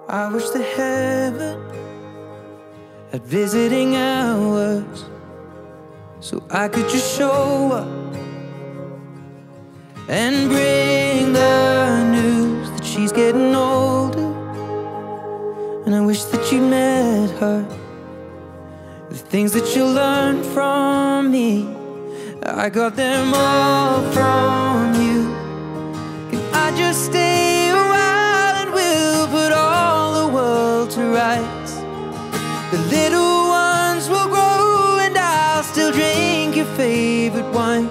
I wish that heaven had visiting hours, so I could just show up and bring the news that she's getting older. And I wish that you met her. The things that you learned from me, I got them all from you. Can I just stay a while and we'll put all the world to rights? The little ones will grow and I'll still drink your favorite wine.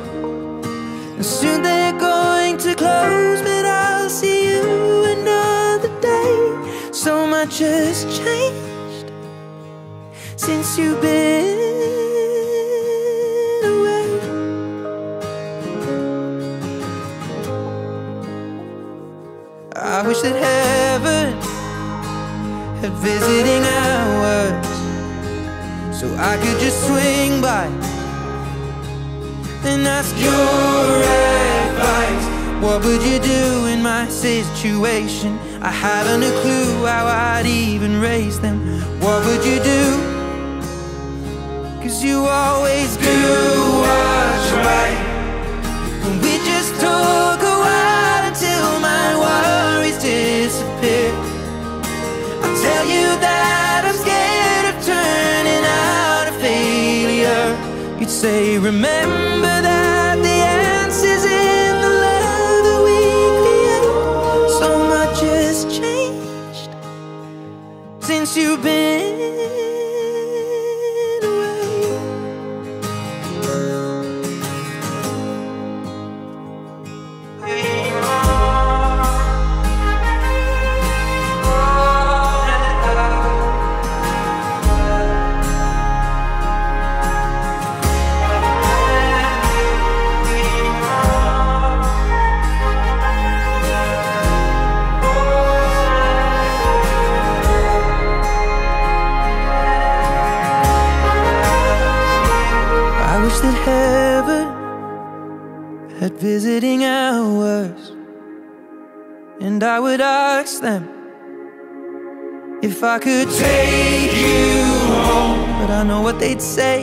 And soon they're going to close, but I'll see you another day. So much has changed since you've been away. I wish that heaven had visiting hours, so I could just swing by and ask your advice. What would you do in my situation? I haven't a clue how I'd even raise them. What would you do? 'Cause you always do what's right. And we just talk a while until my worries disappear. I'll tell you that I'm scared of turning out a failure. You'd say, remember that the answer's in the love that we create. So much has changed since you've been away. I wish that heaven had visiting hours, and I would ask them if I could take you home. But I know what they'd say,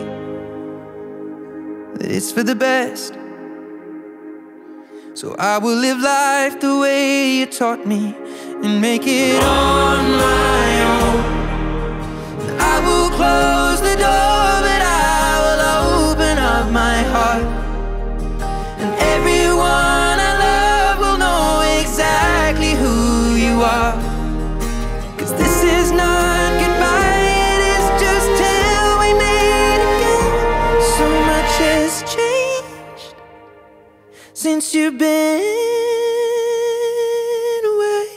that it's for the best. So I will live life the way you taught me and make it on my own. I will close the door, but I will open up my heart. And everyone I love will know exactly who you are. 'Cause this is not goodbye, it is just till we meet again. So much has changed since you've been away.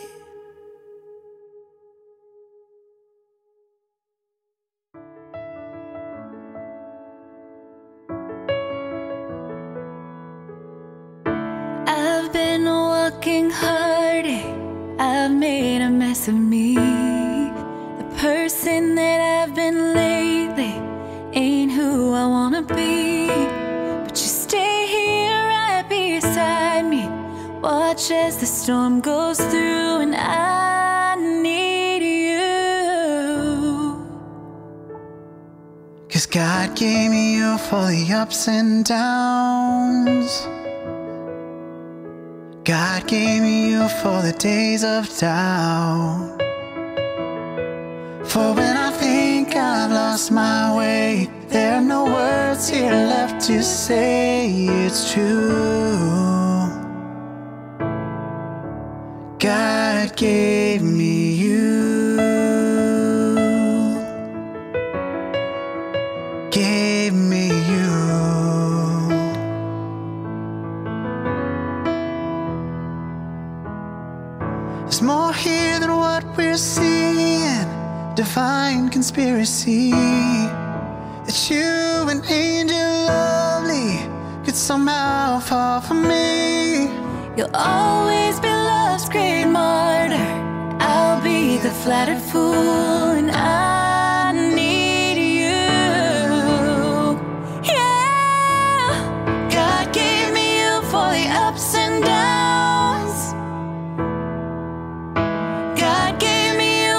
I've been working hard, I've made a mess of me. The person that I've been lately ain't who I wanna be. But you stay here right beside me, watch as the storm goes through, and I need you. 'Cause God gave me you for the ups and downs. God gave me you for the days of doubt. For when I think I've lost my way, there are no words here left to say it's true. God gave me you. Gave me you. There's more here than what we're seeing. Divine conspiracy that you, an angel lovely, could somehow fall for me. You'll always be love's great martyr. I'll be the flattered fool, and I need you. Yeah, God gave me you for the ups and downs. God gave me you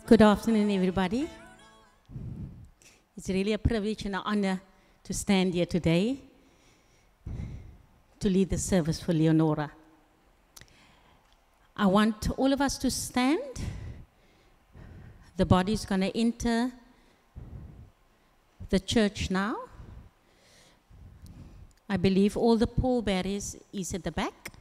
Good afternoon, everybody. It's really a privilege and an honor to stand here today to lead the service for Leonora. I want all of us to stand. The body is going to enter the church now. I believe all the pallbearers is at the back.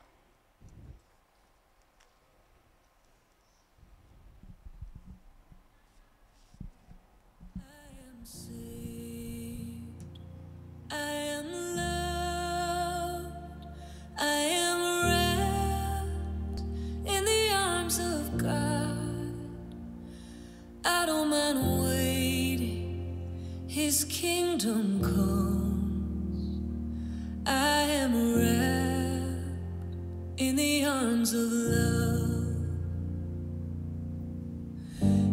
His kingdom comes. I am wrapped in the arms of love.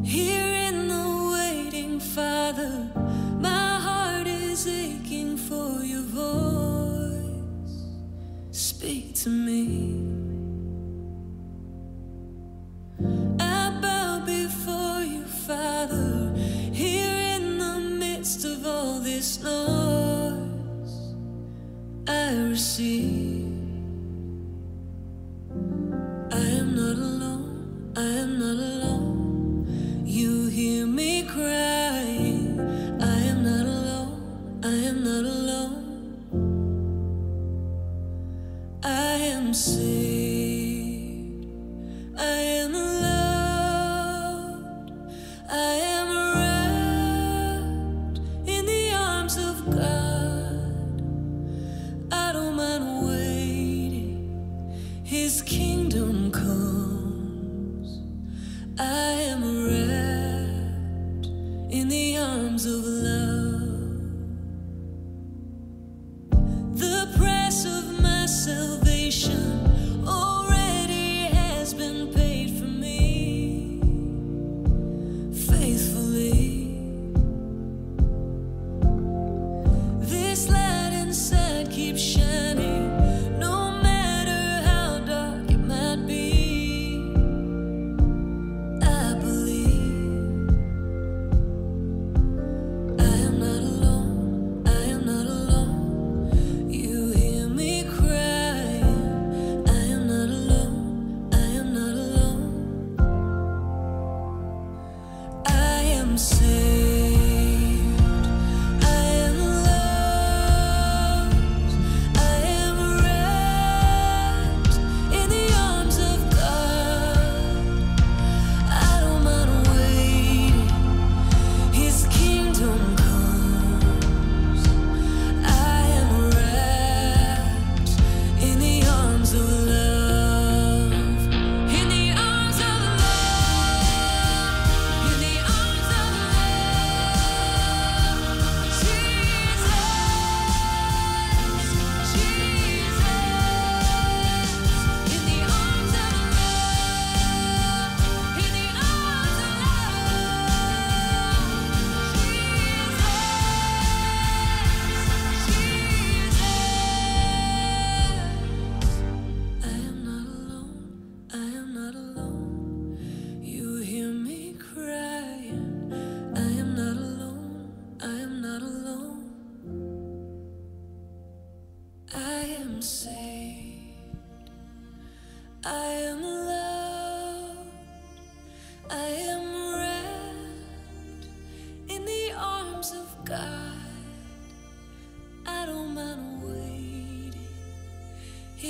Here in the waiting, Father, my heart is aching for your voice. Speak to me. I bow before you, Father, here of all this noise. I receive. I am not alone. I am not alone. You hear me crying. I am not alone. I am not alone. I am saved. I am loved. I am His kingdom comes. I am wrapped in the arms of love. The price of my salvation already has been paid for me faithfully. This light inside keeps shining.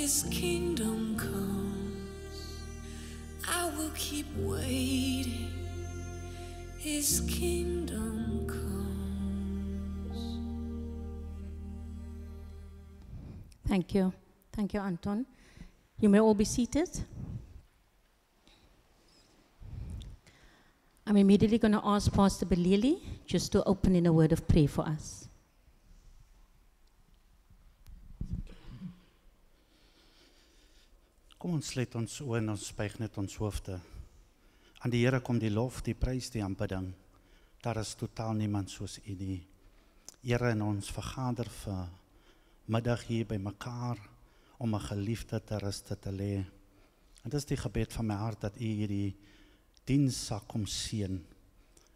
His kingdom comes. I will keep waiting. His kingdom comes. Thank you. Thank you, Anton. You may all be seated. I'm immediately going to ask Pastor Belili just to open in a word of prayer for us. Kom ons sluit ons oë en ons buig net ons hoofde. Aan die Here kom die lof, die prys, die aanbidding. Daar is totaal niemand soos U nie. Here, en ons vergader vir middag hier by mekaar om 'n geliefde te ruste te lê. En dis die gebed van my hart dat U hierdie diens sal kom seën.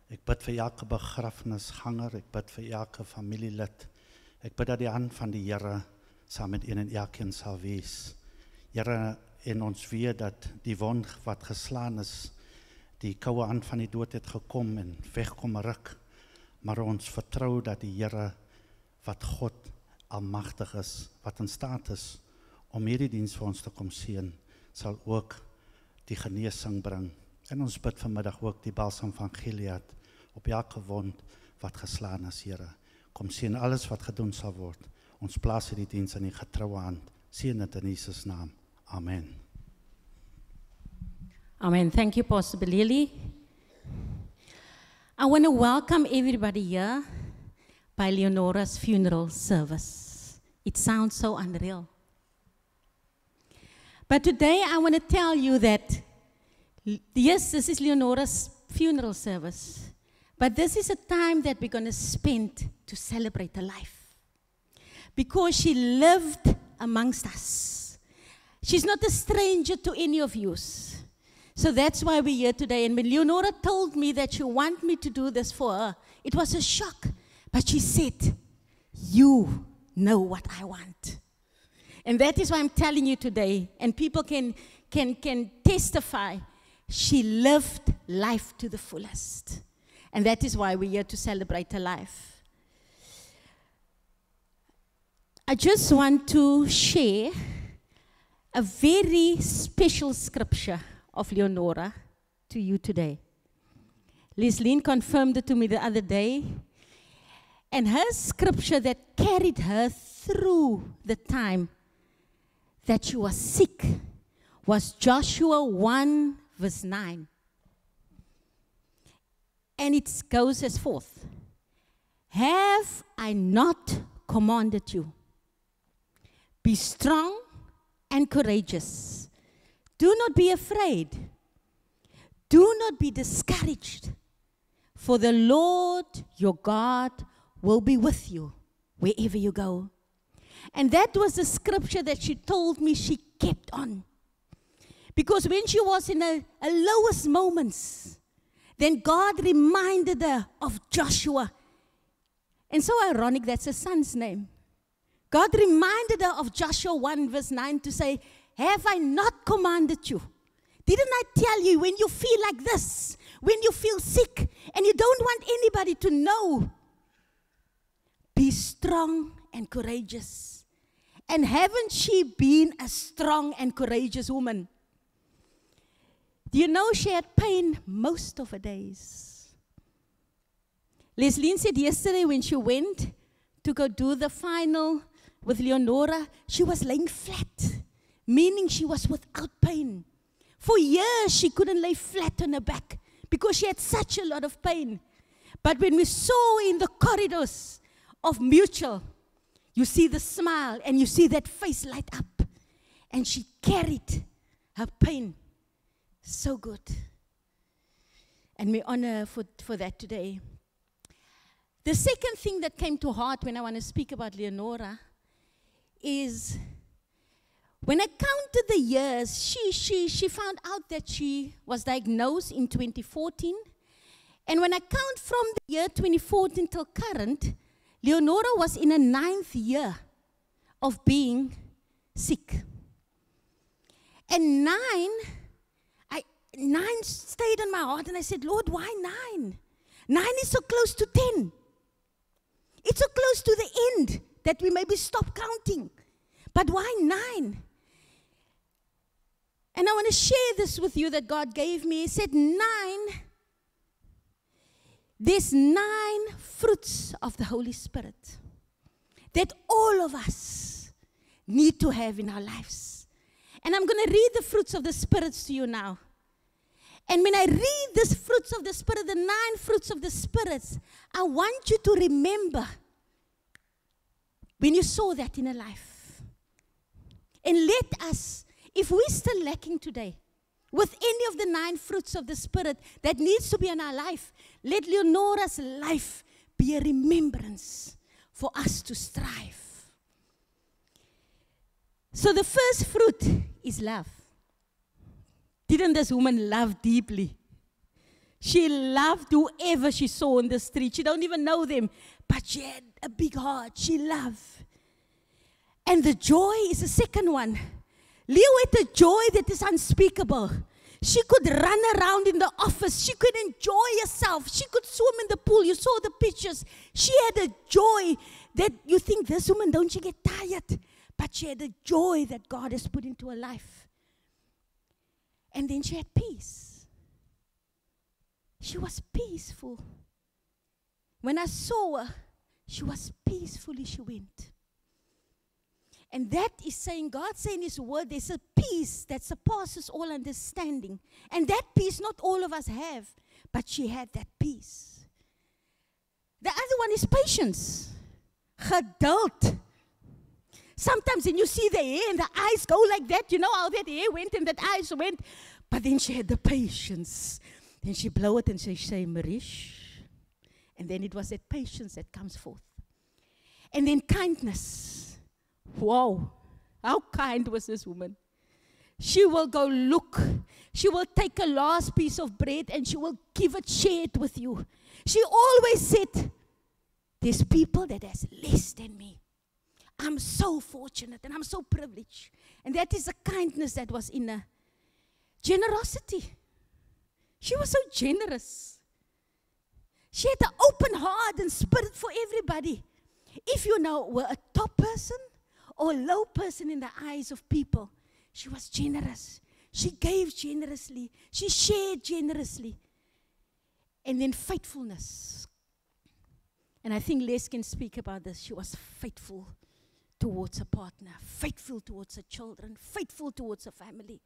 Ek bid vir elke begrafnisganger, ek bid vir elke familielid. Ek bid dat die hand van die Here saam met een en elkeen sal wees. Here, en ons weet dat die wond wat geslaan is, die koue hand van die dood het gekom en wegkom ruk. Maar ons vertrou dat die Here, wat God almagtig is, wat in staat is om hierdie diens vir ons te kom seën, sal ook die genesing bring. En ons bid vanmiddag ook die balsam van Gilead op elke wond wat geslaan is, Here. Kom seën alles wat gedoen sal word. Ons plaas hierdie diens in die getroue hand. Seën dit in Jesus naam. Amen. Amen. Thank you, Pastor Bilili. I want to welcome everybody here by Leonora's funeral service. It sounds so unreal. But today I want to tell you that, yes, this is Leonora's funeral service, but this is a time that we're going to spend to celebrate her life. Because she lived amongst us. She's not a stranger to any of you. So that's why we're here today. And when Leonora told me that she wanted me to do this for her, it was a shock. But she said, you know what I want. And that is why I'm telling you today. And people can testify. She lived life to the fullest. And that is why we're here to celebrate her life. I just want to share a very special scripture of Leonora to you today. Lesline confirmed it to me the other day. And her scripture that carried her through the time that she was sick was Joshua 1 verse 9. And it goes as forth. Have I not commanded you? Be strong and courageous. Do not be afraid. Do not be discouraged. For the Lord your God will be with you wherever you go. And that was the scripture that she told me she kept on. Because when she was in her lowest moments, then God reminded her of Joshua. And so ironic, that's her son's name. God reminded her of Joshua 1 verse 9 to say, have I not commanded you? Didn't I tell you when you feel like this, when you feel sick and you don't want anybody to know, be strong and courageous. And haven't she been a strong and courageous woman? Do you know she had pain most of her days? Lesline said yesterday when she went to go do the final with Leonora, she was laying flat, meaning she was without pain. For years she couldn't lay flat on her back because she had such a lot of pain. But when we saw in the corridors of Mutual, you see the smile and you see that face light up. And she carried her pain so good. And we honor her for that today. The second thing that came to heart when I want to speak about Leonora is when I counted the years, she found out that she was diagnosed in 2014. And when I count from the year 2014 till current, Leonora was in her 9th year of being sick. And 9 stayed in my heart, and I said, Lord, why 9? 9 is so close to 10. It's so close to the end that we maybe stop counting. But why 9? And I want to share this with you that God gave me. He said 9, there's 9 fruits of the Holy Spirit that all of us need to have in our lives. And I'm going to read the fruits of the Spirit to you now. And when I read these fruits of the Spirit, the 9 fruits of the Spirit, I want you to remember when you saw that in a life. And let us, if we're still lacking today with any of the 9 fruits of the Spirit that needs to be in our life, let Leonora's life be a remembrance for us to strive. So the first fruit is love. Didn't this woman love deeply? She loved whoever she saw in the street. She don't even know them, but she had a big heart. She loved. And the joy is the second one. Leo had a joy that is unspeakable. She could run around in the office. She could enjoy herself. She could swim in the pool. You saw the pictures. She had a joy that you think, this woman, don't she get tired? But she had a joy that God has put into her life. And then she had peace. She was peaceful. When I saw her, she was peacefully she went. And that is saying, God saying in His word, there's a peace that surpasses all understanding. And that peace not all of us have, but she had that peace. The other one is patience. Geduld. Sometimes when you see the hair and the eyes go like that, you know how that hair went and that eyes went. But then she had the patience. Then she blow it and she say, Marish. And then it was that patience that comes forth. And then kindness. Wow, how kind was this woman? She will go look. She will take a last piece of bread and she will give it, share it with you. She always said, there's people that has less than me. I'm so fortunate and I'm so privileged. And that is the kindness that was in her. Generosity. She was so generous. She had an open heart and spirit for everybody. If you now were a top person or a low person in the eyes of people, she was generous. She gave generously. She shared generously. And then faithfulness. And I think Les can speak about this. She was faithful towards her partner, faithful towards her children, faithful towards her family.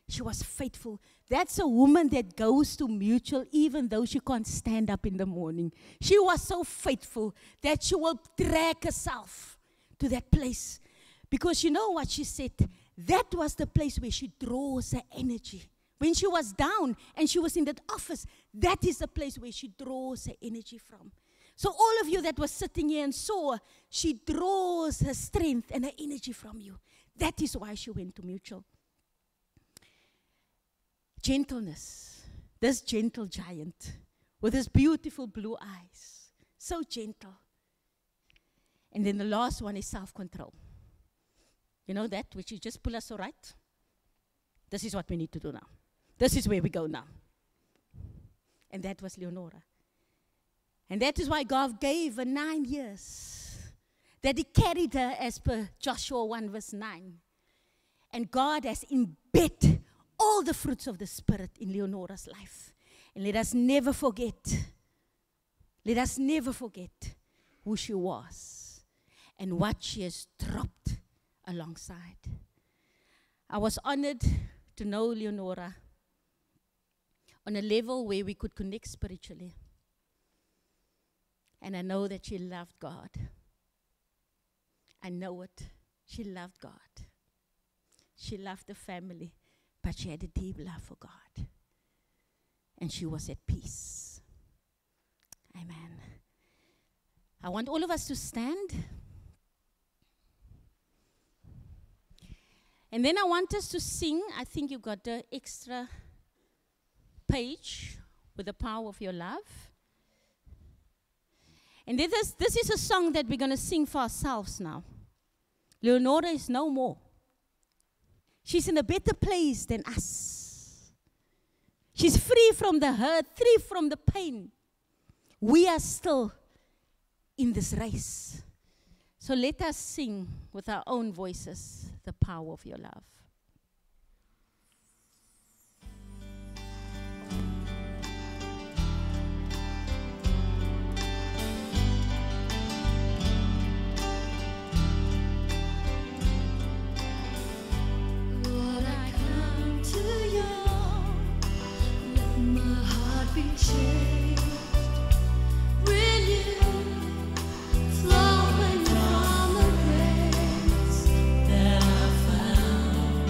She was faithful. That's a woman that goes to Mutual even though she can't stand up in the morning. She was so faithful that she will drag herself to that place. Because you know what she said? That was the place where she draws her energy. When she was down and she was in that office, that is the place where she draws her energy from. So all of you that was sitting here and saw her, she draws her strength and her energy from you. That is why she went to Mutual. Gentleness. This gentle giant with his beautiful blue eyes. So gentle. And then the last one is self-control. You know that, which is just pull us all right? This is what we need to do now. This is where we go now. And that was Leonora. And that is why God gave her 9 years. That He carried her as per Joshua 1 verse 9. And God has embedded all the fruits of the Spirit in Leonora's life. And let us never forget who she was and what she has dropped alongside. I was honored to know Leonora on a level where we could connect spiritually. And I know that she loved God. I know it. She loved God. She loved the family, but she had a deep love for God. And she was at peace. Amen. I want all of us to stand. And then I want us to sing. I think you got the extra page with the power of your love. And this is a song that we're going to sing for ourselves now. Leonora is no more. She's in a better place than us. She's free from the hurt, free from the pain. We are still in this race. So let us sing with our own voices the power of your love. Flowing from the grace that I found.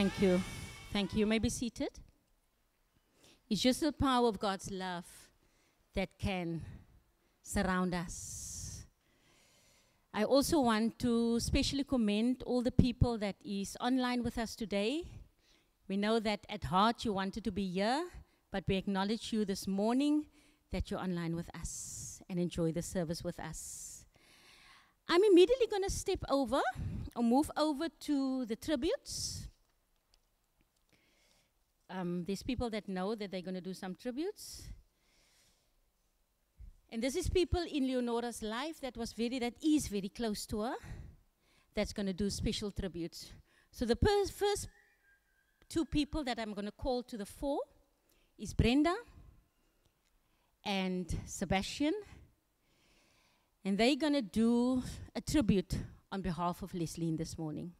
Thank you. Thank you. You may be seated. It's just the power of God's love that can surround us. I also want to specially commend all the people that is online with us today. We know that at heart you wanted to be here, but we acknowledge you this morning that you're online with us and enjoy the service with us. I'm immediately going to step over or move over to the tributes. There's people that know that they're going to do some tributes. And this is people in Leonora's life that is very close to her, that's going to do special tributes. So the first two people that I'm going to call to the fore is Brenda and Sebastian. And they're going to do a tribute on behalf of Leslie this morning.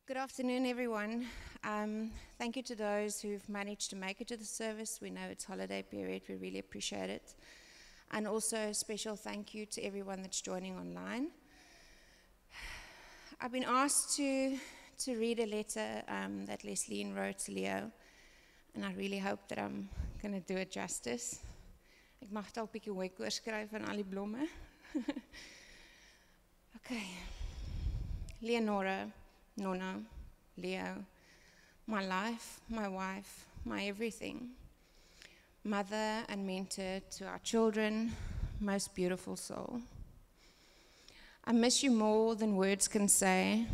Good afternoon, everyone. Thank you to those who've managed to make it to the service. We know it's holiday period. We really appreciate it. And also a special thank you to everyone that's joining online. I've been asked to read a letter that Leslie wrote to Leo, and I really hope that I'm going to do it justice. Ek mag dalk 'n bietjie hoek oorskryf van al die blomme. Okay. Leonora, Nonna, Leo, my life, my wife, my everything. Mother and mentor to our children, most beautiful soul. I miss you more than words can say.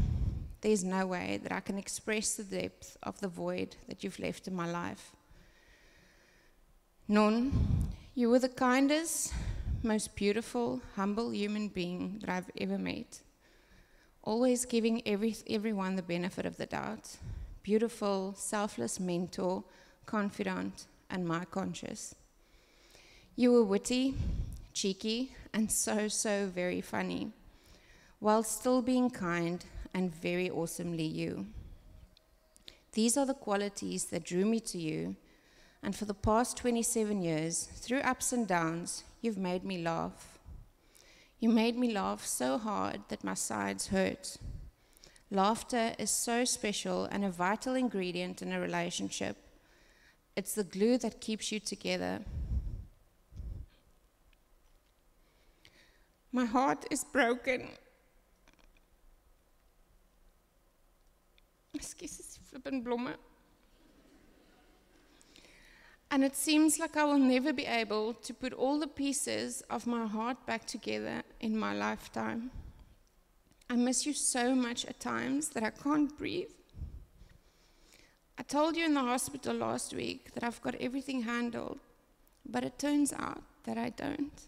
There's no way that I can express the depth of the void that you've left in my life. Non, you were the kindest, most beautiful, humble human being that I've ever met. Always giving everyone the benefit of the doubt. Beautiful, selfless mentor, confidant, and my conscious. You were witty, cheeky, and so very funny, while still being kind and very awesomely you. These are the qualities that drew me to you, and for the past 27 years, through ups and downs, you've made me laugh. You made me laugh so hard that my sides hurt. Laughter is so special and a vital ingredient in a relationship. It's the glue that keeps you together. My heart is broken. Excuses, flippin' blomme. And it seems like I will never be able to put all the pieces of my heart back together in my lifetime. I miss you so much at times that I can't breathe. I told you in the hospital last week that I've got everything handled, but it turns out that I don't.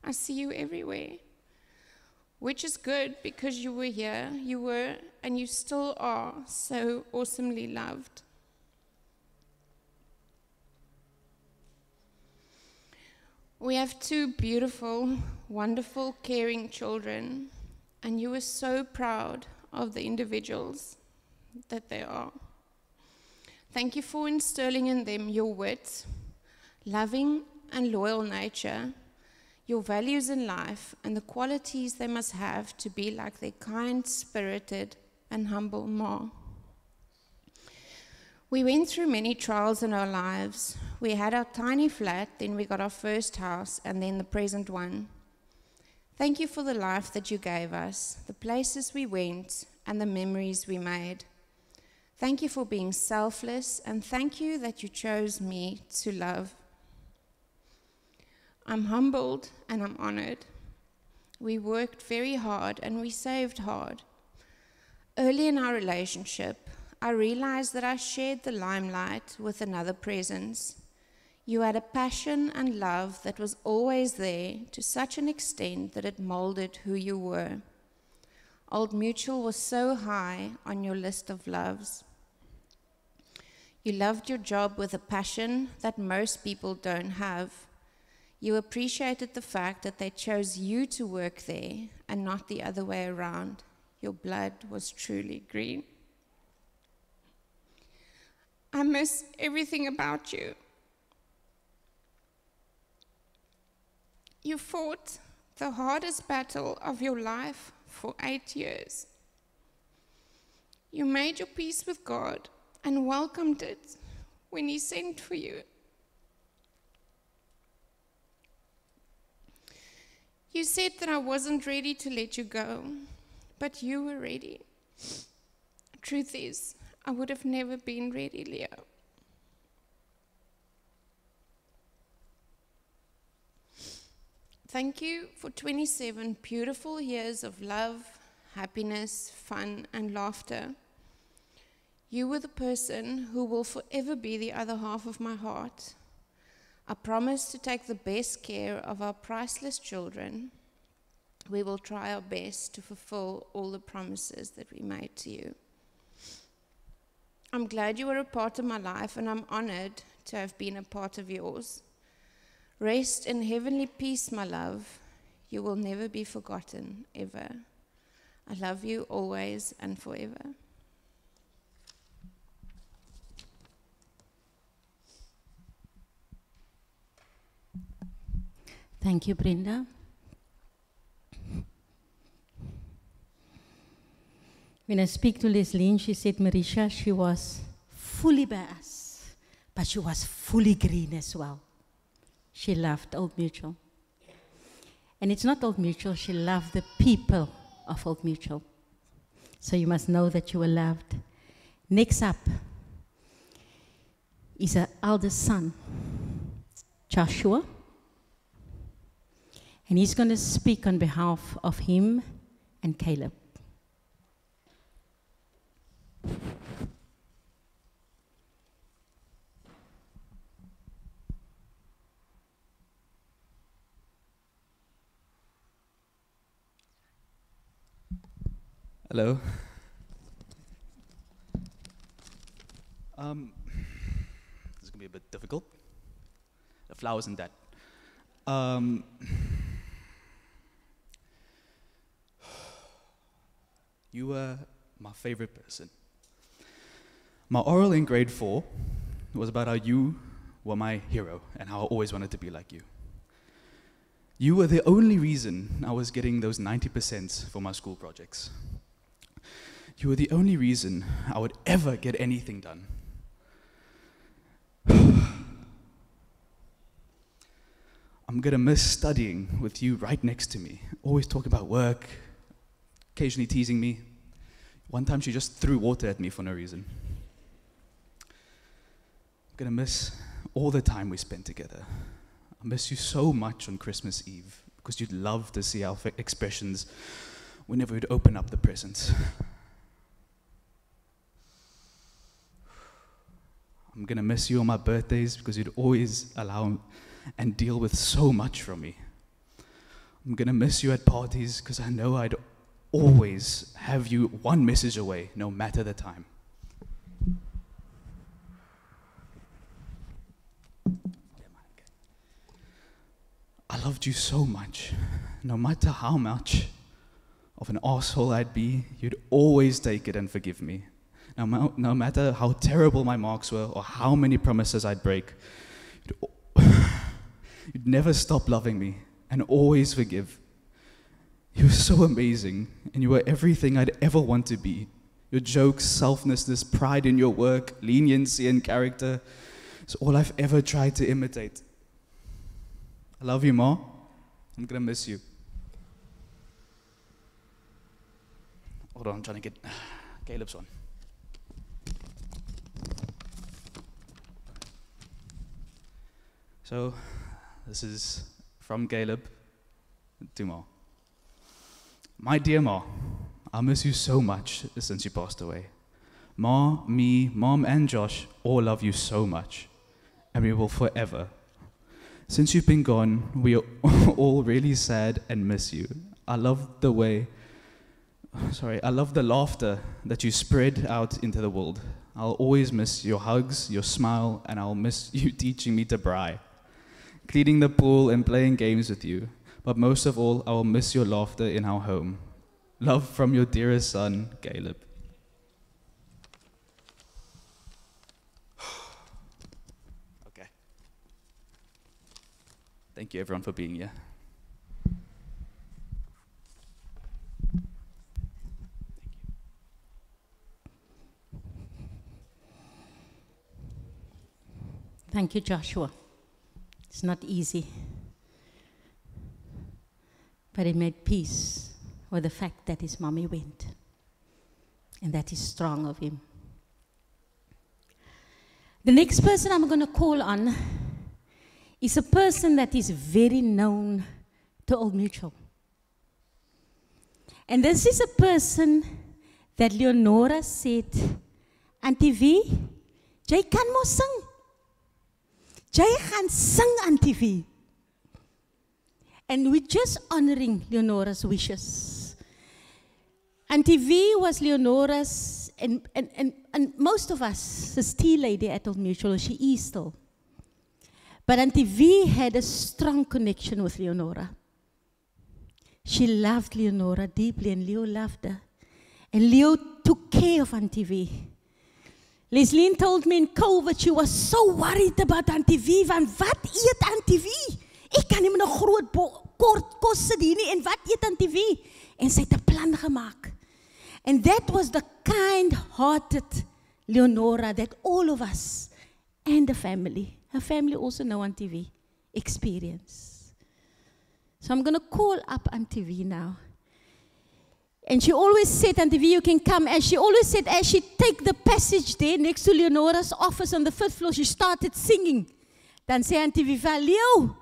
I see you everywhere, which is good because you were here, you were, and you still are so awesomely loved. We have two beautiful, wonderful, caring children, and you are so proud of the individuals that they are. Thank you for instilling in them your wit, loving and loyal nature, your values in life, and the qualities they must have to be like their kind-spirited and humble ma. We went through many trials in our lives. We had our tiny flat, then we got our first house, and then the present one. Thank you for the life that you gave us, the places we went, and the memories we made. Thank you for being selfless, and thank you that you chose me to love. I'm humbled and I'm honored. We worked very hard and we saved hard. Early in our relationship, I realized that I shared the limelight with another presence. You had a passion and love that was always there to such an extent that it molded who you were. Old Mutual was so high on your list of loves. You loved your job with a passion that most people don't have. You appreciated the fact that they chose you to work there and not the other way around. Your blood was truly green. I miss everything about you. You fought the hardest battle of your life for 8 years. You made your peace with God and welcomed it when He sent for you. You said that I wasn't ready to let you go, but you were ready. Truth is, I would have never been ready, Leo. Thank you for 27 beautiful years of love, happiness, fun, and laughter. You were the person who will forever be the other half of my heart. I promise to take the best care of our priceless children. We will try our best to fulfill all the promises that we made to you. I'm glad you were a part of my life, and I'm honored to have been a part of yours. Rest in heavenly peace, my love. You will never be forgotten, ever. I love you always and forever. Thank you, Brenda. When I speak to Leslie, she said Marisha, she was fully by us, but she was fully green as well. She loved Old Mutual. And it's not Old Mutual, she loved the people of Old Mutual. So you must know that you were loved. Next up is her eldest son, Joshua. And he's going to speak on behalf of him and Caleb. Hello. This is going to be a bit difficult. The flowers and that. You were my favorite person. My oral in grade 4 was about how you were my hero and how I always wanted to be like you. You were the only reason I was getting those 90% for my school projects. You were the only reason I would ever get anything done. I'm gonna miss studying with you right next to me, always talking about work, occasionally teasing me. One time she just threw water at me for no reason. I'm gonna miss all the time we spent together. I miss you so much on Christmas Eve because you'd love to see our expressions whenever we'd open up the presents. I'm gonna miss you on my birthdays because you'd always allow and deal with so much from me. I'm gonna miss you at parties because I know I'd always have you one message away, no matter the time. I loved you so much. No matter how much of an asshole I'd be, you'd always take it and forgive me. No matter how terrible my marks were or how many promises I'd break, you'd never stop loving me and always forgive. You were so amazing, and you were everything I'd ever want to be. Your jokes, selflessness, pride in your work, leniency and character, it's all I've ever tried to imitate. I love you, Ma. I'm gonna miss you. Hold on, I'm trying to get Caleb's on. So, this is from Caleb to Ma. My dear Ma, I miss you so much since you passed away. Ma, me, Mom, and Josh all love you so much, and we will forever. Since you've been gone, we are all really sad and miss you. I love the laughter that you spread out into the world. I'll always miss your hugs, your smile, and I'll miss you teaching me to braai. cleaning the pool and playing games with you. But most of all, I will miss your laughter in our home. Love from your dearest son, Caleb. Okay. Thank you everyone for being here. Thank you, Joshua. It's not easy. But he made peace with the fact that his mommy went. And that is strong of him. The next person I'm going to call on is a person that is very known to Old Mutual. And this is a person that Leonora said, Auntie V, jy kan mos sing. Jy gaan sing, Auntie V. And we're just honoring Leonora's wishes. Auntie V was Leonora's, and most of us, this tea lady at Old Mutual, she is still. But Auntie V had a strong connection with Leonora. She loved Leonora deeply, and Leo loved her. And Leo took care of Auntie V. Leslie told me in COVID she was so worried about Auntie V, want wat eet Auntie V? Ek kan nie met 'n groot kort kos sit hier nie, en wat eet Auntie V? En sy het 'n plan gemaak. And that was the kind-hearted Leonora that all of us and the family, her family also know Auntie V, experience. So I'm going to call up Auntie V now. And she always said, Auntie V, you can come. And she always said, as she take the passage there next to Leonora's office on the 5th floor, she started singing. Dan sê Auntie V vir Leo.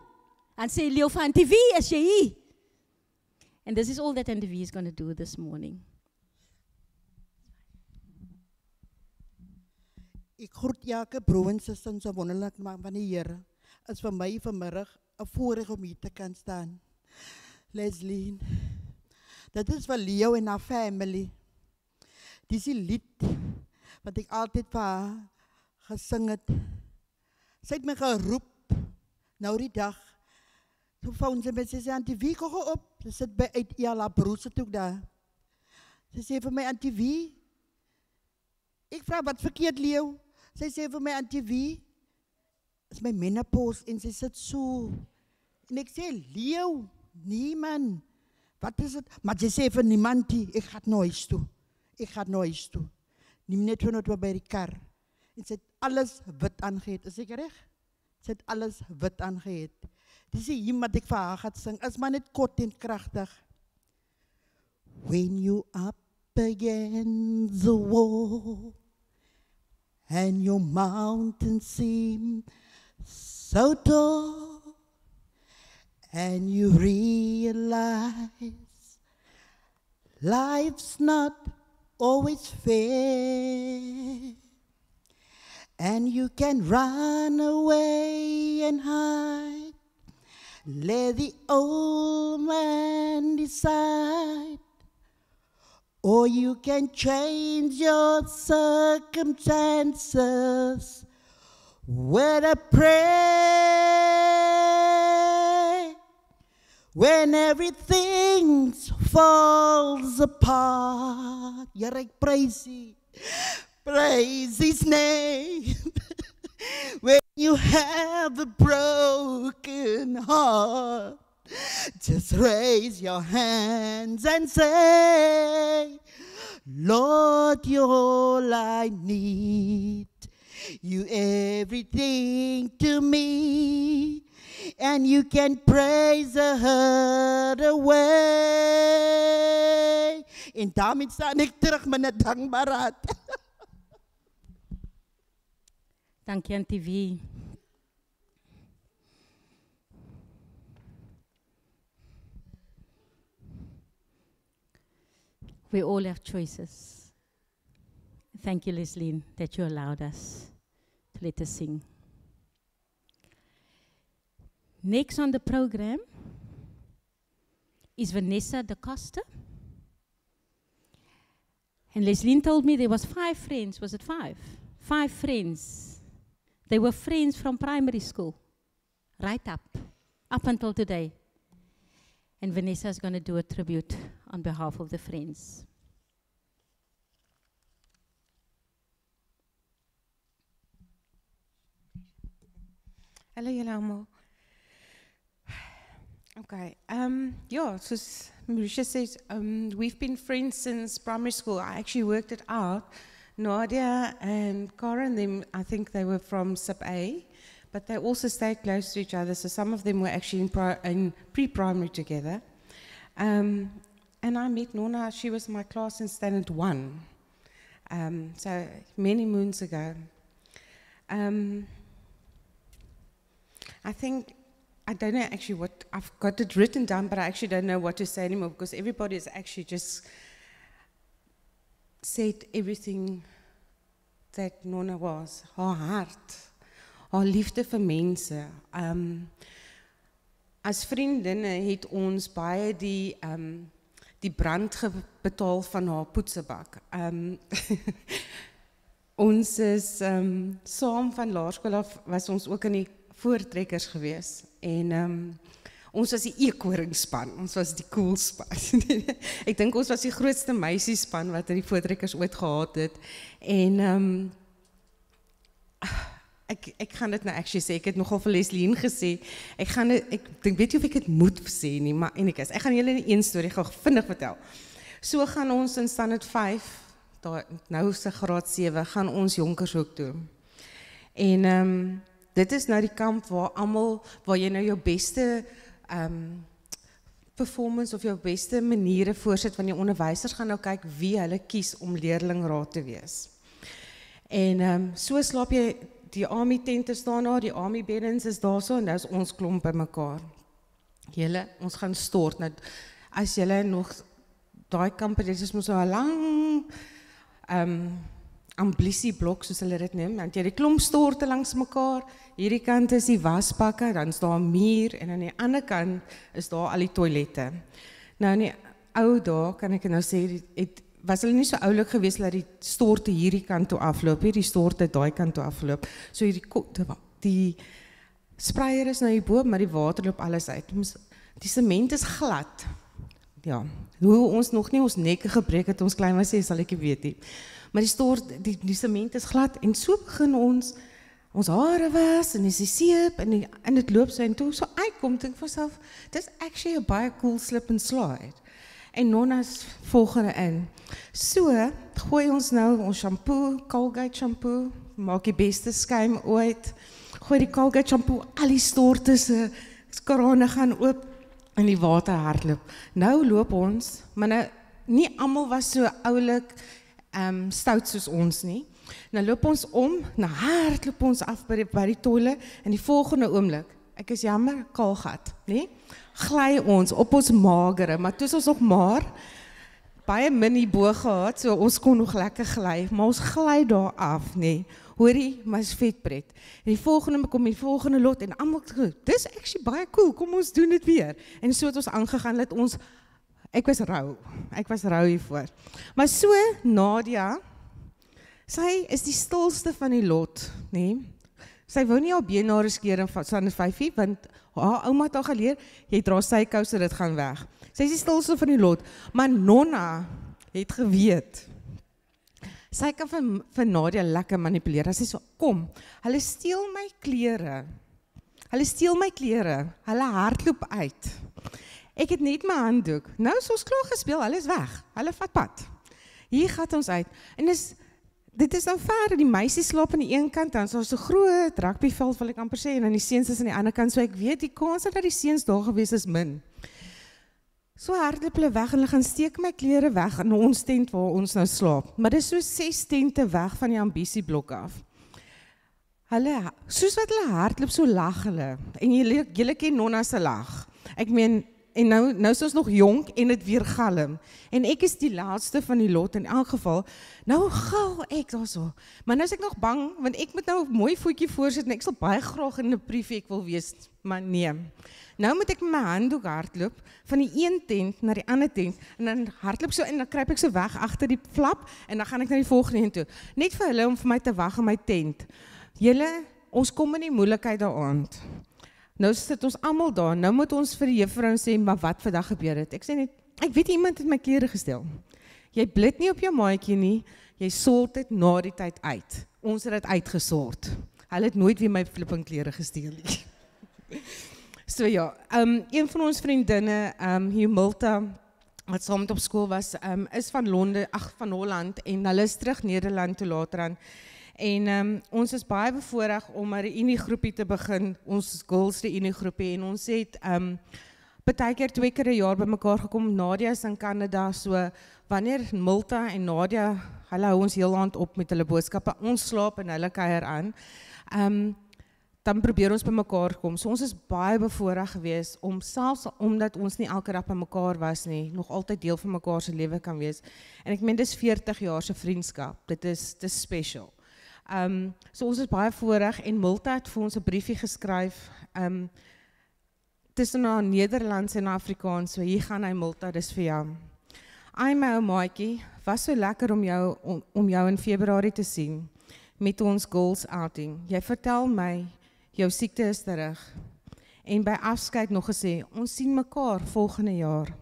En sê Leo vir Auntie V, is jy hier? And this is all that Auntie V is going to do this morning. Ek groet elke broer en suster so wonderlik van die Here. Is vir my vanmiddag 'n voorreg om hier te kan staan. Leslie, dat is vir Leo en haar family. Dis die lied wat ek altyd vir haar gesing het. Sy het my geroep, nou die dag. Toe phone sy met, sy sê, Auntie V, kom op. Sy sit by uit haar broer sit ook daar. Sy sê vir my, Auntie V, ek vra wat verkeerd Leo. Sy sê vir my, Auntie V, is my menopause en sy sit so. En ek sê, Leo, nee man, wat is het? Maar sy sê vir niemand die, ek gaat nou huis toe. Ek gaat nou huis toe. Neem net van wat by die kar. En sy het alles wit aangeheet, is ek reg? Sy het alles wit aangeheet. Dis hier wat ek vir haar gaat sing, is maar net kort en krachtig. When you up against the wall and your mountain seem so tall and you realize life's not always fair and you can run away and hide, let the old man decide. Or you can change your circumstances with a prayer. When everything falls apart, praise His name. When you have a broken heart, just raise your hands and say, Lord, you're all I need. You everything to me. And you can praise the hurt away. En daarmee staan ek terug met 'n dankbaarheid. Dankie Auntie V. We all have choices. Thank you, Leslie, that you allowed us to let us sing. Next on the program is Vanessa da Costa. And Leslie told me there was 5 friends. Was it 5? 5 friends. They were friends from primary school. right up until today. And Vanessa is going to do a tribute on behalf of the Friends. Hallo julle almal. Okay, yeah, soos Marisha says, we've been friends since primary school. I actually worked it out. Nadia and Karen, them, I think they were from Sub A, but they also stayed close to each other. So some of them were actually in pre-primary together. And I met Nona, she was in my class in Standard 1. So many moons ago. I think, I don't know actually what, I've got it written down, but I actually don't know what to say anymore because everybody has actually just said everything that Nona was. Haar hart, haar liefde vir mense. As vriendinne het ons baie die brand betaal van haar poetsebak. Ons is saam van laerskool af was ons ook in die voortrekkers gewees en ons was die eekhoornspan, ons was die cool span. Ek dink ons was die grootste meisiespan wat die voortrekkers ooit gehad het en ek gaan dit nou actually sê, ek het nogal vir Leslie gesê, ek dink weet jy of ek het moet sê nie, maar anyways, ek gaan julle in een storie gou vinnig vertel. So gaan ons in standaard 5, nou se graad 7, gaan ons Jonkershoek toe. En dit is nou die kamp waar jy nou jou beste performance of jou beste maniere voorsit van die onderwysers gaan nou kyk wie hulle kies om leerlingraad te wees. En so slaap jy, die army tente staan daar, die army beddens is daar so, en nou is ons klomp by mekaar. Julle, ons gaan stort. Nou, as julle nog, daai kamp, dit is so 'n lang amblisieblok, soos hulle dit noem, want jy die klomp storte langs mekaar, hierdie kant is die wasbakke, dan is daar 'n muur, en aan die ander kant is daar al die toilette. Nou in die ou dae, kan ek nou sê, was hulle nie so oulik geweest dat die storte hierdie kant toe afloop, die storte daai kant toe afloop, so die spreier is nou hierbo, maar die water loop alles uit. Die sement is glad. Ja, hoe ons nog nie ons nekke gebreek het, ons klein was sê, sal ek nie weet nie. Maar die sement is glad, en so begin ons hare was, en is die seep, en dit loop so, en toe so uitkom, dink vir myself, dit is actually a baie cool slip and slide. En Nona's volgende in. So, gooi ons nou ons shampoo, Colgate shampoo, maak die beste skuim ooit, gooi die Colgate shampoo, al die storte se krane gaan oop, en die water hardloop. Nou loop ons, maar nou, nie almal was so oulik, stout soos ons nie. Nou loop ons om, nou hardloop ons af by die toilet, en die volgende oomblik, ek is jammer, kaalgat, nie? Glij ons op ons magere, maar toe is ons nog maar, baie min hierbo gehad, so ons kon nog lekker glij, maar ons glij daar af, nie? Hoorie, maar is vetpret. En die volgende lot, en allemaal, dis actually baie cool, kom ons doen dit weer. En so het ons aangegaan, ek was rou hiervoor. Maar so, Nadia, sy is die stilste van die lot, nie? Sy wou nie al beenhare skeer in standaard 5, want haar ouma het al geleer, jy dra sy kouse, dit gaan weg. Sy is die stilste van die lot, maar Nonna het geweet. Sy kan vir Nadia lekker manipuleer. Sy sê, kom, hulle steel my klere, hulle hardloop uit. Ek het net my handdoek, nou is ons klaar gespeel, hulle is weg, hulle vat pad. Hier gaat ons uit, en dit is nou ver, die meisie slaap aan die een kant, dan is daar so groot rugbyveld, wil ek amper sê, en dan die seuns is aan die ander kant, so ek weet, die kans dat die seuns daar gewees is min. So hardloop hulle weg, en hulle gaan steek my klere weg, in ons tent waar ons nou slaap, maar dit is so 6 tente weg van die ambisieblok af. Soos wat hulle hardloop, so lag hulle, en julle ken Nonna se lag, ek meen, en nou is ons nog jonk en het weer galm. En ek is die laatste van die lot in elk geval. Nou gauw ek daar so. Maar nou is ek nog bang, want ek moet nou 'n mooi voetjie voorsit en ek sal baie graag in 'n prefek wil wees, maar nee. Nou moet ek met my handdoek hardloop van die een tent na die ander tent en dan hardloop so en dan kruip ek so weg agter die flap en dan gaan ek na die volgende een toe. Net vir hulle om vir my te wag in my tent. Julle, ons kom in die moeilikheid daaraan. Nou sit ons almal daar, nou moet ons vir die juffrou sê, maar wat vandag gebeur het? Ek sê net, ek weet iemand het my klere gestel. Jy blit nie op jou maatjie nie, jy sort dit na die tyd uit. Ons het dit uitgesort. Hulle het nooit weer my flipping klere gesteel nie. So ja, een van ons vriendinne, Humilta, wat saam met op skool was, is van van Holland, en hulle is terug Nederland toe later aan. En ons is baie bevoorreg om 'n reuniegroepie te begin, ons girls reuniegroepie, en ons het partykeer 2 keer 'n jaar bymekaar gekom. Nadia is in Kanada, so wanneer Milta en Nadia, hulle hou ons heel aand op met hulle boodskappe, ons slaap en hulle kuier aan, dan probeer ons bymekaar kom. So ons is baie bevoorreg gewees om, selfs omdat ons nie elke dag bymekaar was nie, nog altyd deel van mekaar se lewe kan wees. En ek meen, dis 40 jaar se vriendskap, dit is special. So ons is baie voorreg, en Milta het vir ons 'n briefie geskryf, tussen na Nederlands en Afrikaans, so hier gaan hy Milta, dis vir jou. Ai my ou maatjie, was so lekker om jou in Februarie te sien, met ons girls outing. Jy vertel my, jou siekte is terug, en by afskeid nog gesê, ons sien mekaar volgende jaar.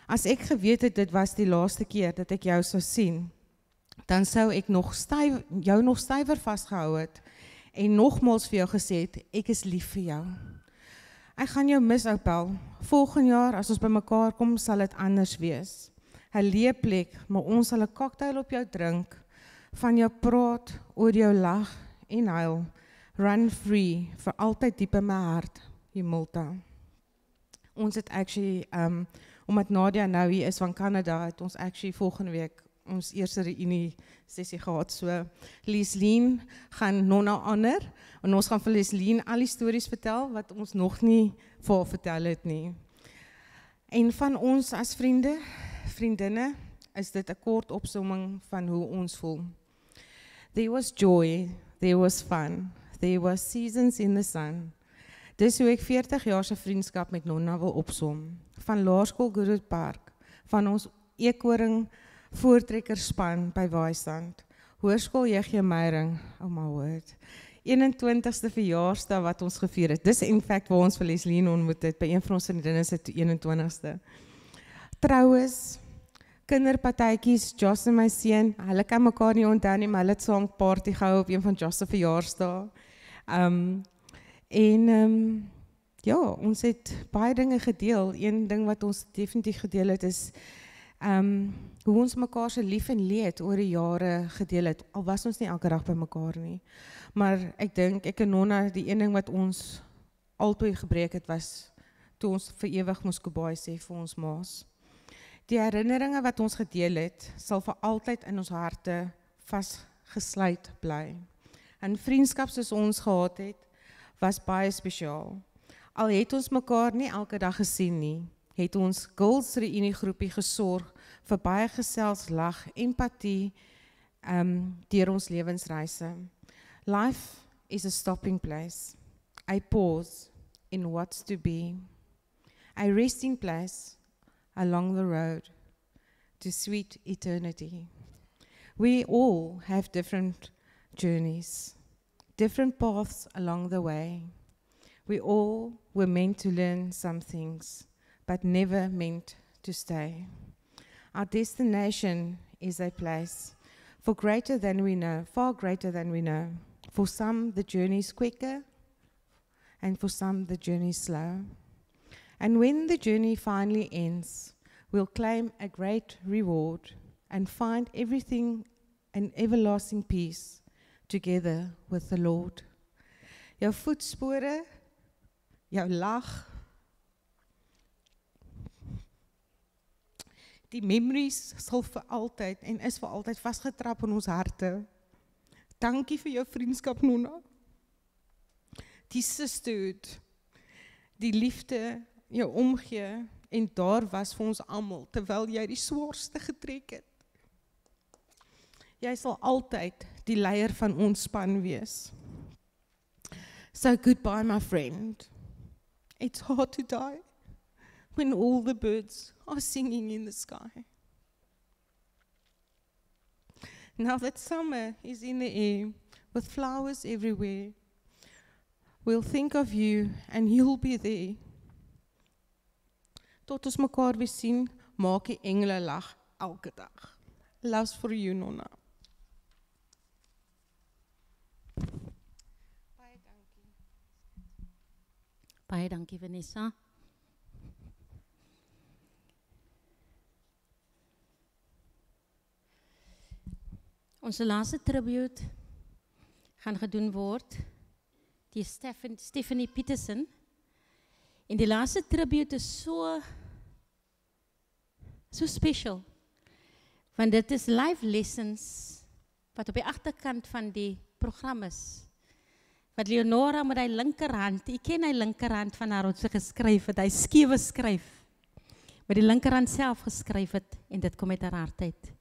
As ek geweet het, dit was die laaste keer dat ek jou sou sien, dan sou ek jou nog stywer vastgehou het, en nogmaals vir jou gesê het, ek is lief vir jou. Ek gaan jou mis, ou Pel. Volgende jaar, as ons by mekaar kom, sal dit anders wees. 'n leeplek, maar ons sal 'n cocktail op jou drink, van jou praat, oor jou lag en huil, run free, vir altyd diep in my hart, Humilta. Ons het actually, omdat Nadia nou hier is van Canada, het ons actually volgende week ons eerste reunie sessie gehad, so Leslie gaan Nonna ander, en ons gaan vir Leslie al die stories vertel, wat ons nog nie vir haar vertel het nie. En van ons as vriendinne, is dit 'n kort opsomming van hoe ons voel. There was joy, there was fun, there was seasons in the sun. Dis hoe ek 40 jaar se vriendskap met Nonna wil opsom. Van laerskool Goodwood Park, van ons eekhoring voortrekkerspan by Waaisand, hoërskool J.G. Meyering, oh my word, 21ste verjaarsdag wat ons gevier het. Dis in fact waar ons vir Leslie ontmoet het, by een van ons vriendinne se 21ste. Troues, kinderpartytjies, Joss en my seun, hulle kan mekaar nie onthou nie, maar hulle het saam party gehou op een van Joss se verjaarsdae. Ja, ons het baie dinge gedeel. Een ding wat ons definitief gedeel het is hoe ons mekaar se lief en leed oor die jare gedeel het. Al was ons nie elke dag by mekaar nie. Maar ek dink, ek en Nonna, die een ding wat ons altyd gebreek het, was toe ons vir ewig moes goodbye sê vir ons maas. Die herinneringe wat ons gedeel het, sal vir altyd in ons harte vasgesluit bly. En vriendskap soos ons gehad het, was baie spesiaal. Al het ons mekaar nie elke dag gesien nie, het ons girls reuniegroepie gesorg vir baie gesels, lag, empatie deur ons lewensreise. Life is a stopping place. I pause in what's to be. A resting place along the road to sweet eternity. We all have different journeys, different paths along the way. We all were meant to learn some things, but never meant to stay. Our destination is a place for greater than we know, far greater than we know. For some, the journey is quicker, and for some, the journey is slow. And when the journey finally ends, we'll claim a great reward and find everything an everlasting peace together with the Lord. Jou voetspore, jou lag, die memories sal vir altyd en is vir altyd vasgetrap in ons harte. Dankie vir jou vriendskap, Nonna. Die sisterhood, die liefde, jou omgee, en daar was vir ons almal, terwyl jy die swaarste getrek het. Jy sal altyd die leier van ons span wees. So goodbye, my friend. It's hard to die when all the birds are singing in the sky. Now that summer is in the air, with flowers everywhere, We'll think of you and you'll be there. Tot ons mekaar weer sien, maak die engele lag elke dag. Loves for you, Nonna. Baie dankie, Vanessa. Ons laaste tribute gaan gedoen word deur Stephanie Peterson. En die laaste tribute is so special. Want dit is live lessons wat op die agterkant van die program is. Wat Leonora met haar linkerhand, ek ken haar linkerhand van haar wat sy geskryf het, hy skewe skryf. Met die linkerhand self geskryf het en dit kom uit haar hart uit.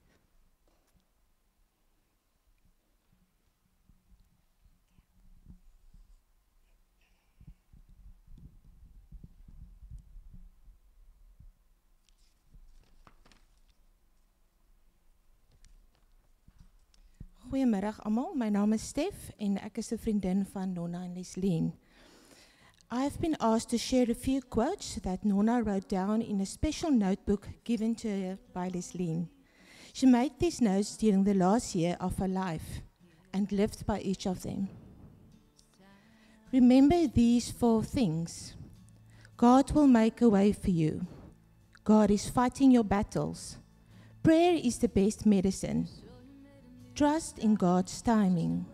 Goeiemiddag almal, my naam is Stef en ek is 'n vriendin van Nonna en Lesleen. I have been asked to share a few quotes that Nonna wrote down in a special notebook given to her by Lesleen. She made these notes during the last year of her life and lived by each of them. Remember these 4 things. God will make a way for you. God is fighting your battles. Prayer is the best medicine. Trust in God's timing.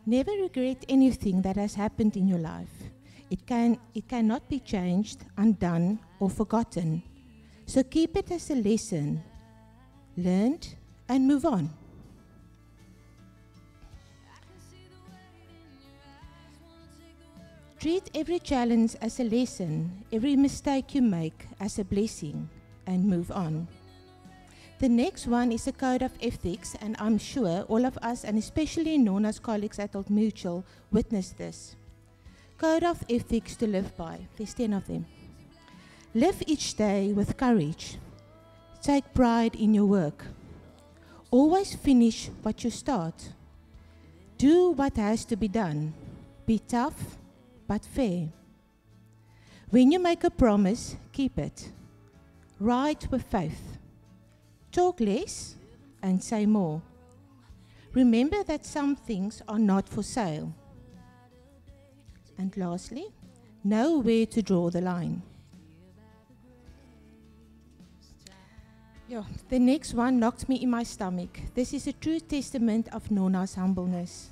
Never regret anything that has happened in your life. It cannot be changed, undone, or forgotten. So keep it as a lesson, learned, and move on. Treat every challenge as a lesson, every mistake you make as a blessing, and move on. The next one is a code of ethics, and I'm sure all of us, and especially Nonna's colleagues at Old Mutual, witnessed this. Code of ethics to live by. There's 10 of them. Live each day with courage. Take pride in your work. Always finish what you start. Do what has to be done. Be tough, but fair. When you make a promise, keep it. Write with faith. Talk less and say more. Remember that some things are not for sale. And lastly, know where to draw the line. The next one knocked me in my stomach. This is a true testament of Nonna's humbleness.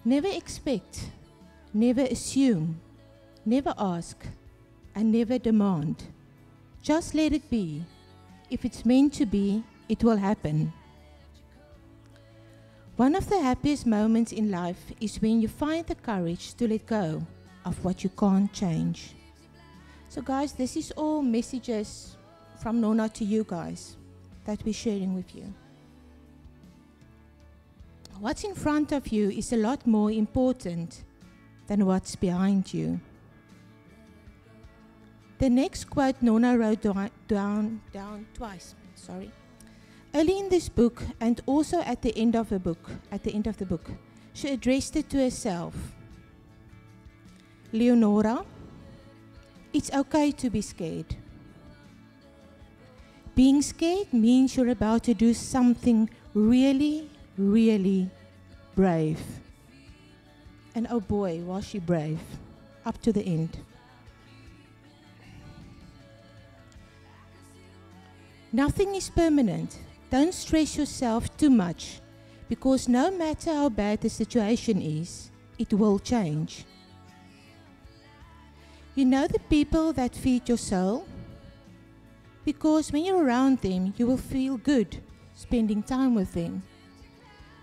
Never expect, never assume, never ask, and never demand. Just let it be. If it's meant to be, it will happen. One of the happiest moments in life is when you find the courage to let go of what you can't change. So guys, this is all messages from Nonna to you guys that we're sharing with you. What's in front of you is a lot more important than what's behind you. The next quote Nonna wrote down twice. Early in this book, and also at the end of the book, she addressed it to herself. Leonora, it's okay to be scared. Being scared means you're about to do something really, really brave. And oh boy, was she brave, up to the end. Nothing is permanent. Don't stress yourself too much, because no matter how bad the situation is, it will change. You know the people that feed your soul? Because when you're around them, you will feel good spending time with them.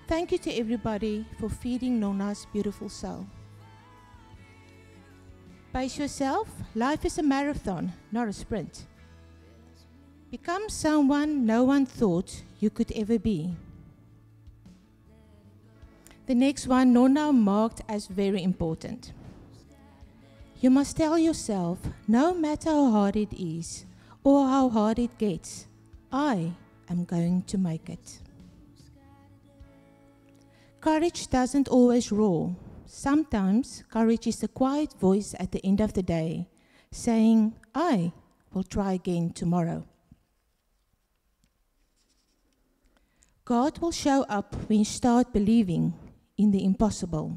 Thank you to everybody for feeding Nonna's beautiful soul. Pace yourself. Life is a marathon, not a sprint. Become someone no one thought you could ever be. The next one, Nonna marked as very important. You must tell yourself, no matter how hard it is or how hard it gets, I am going to make it. Courage doesn't always roar. Sometimes courage is the quiet voice at the end of the day, saying, I will try again tomorrow. God will show up when you start believing in the impossible.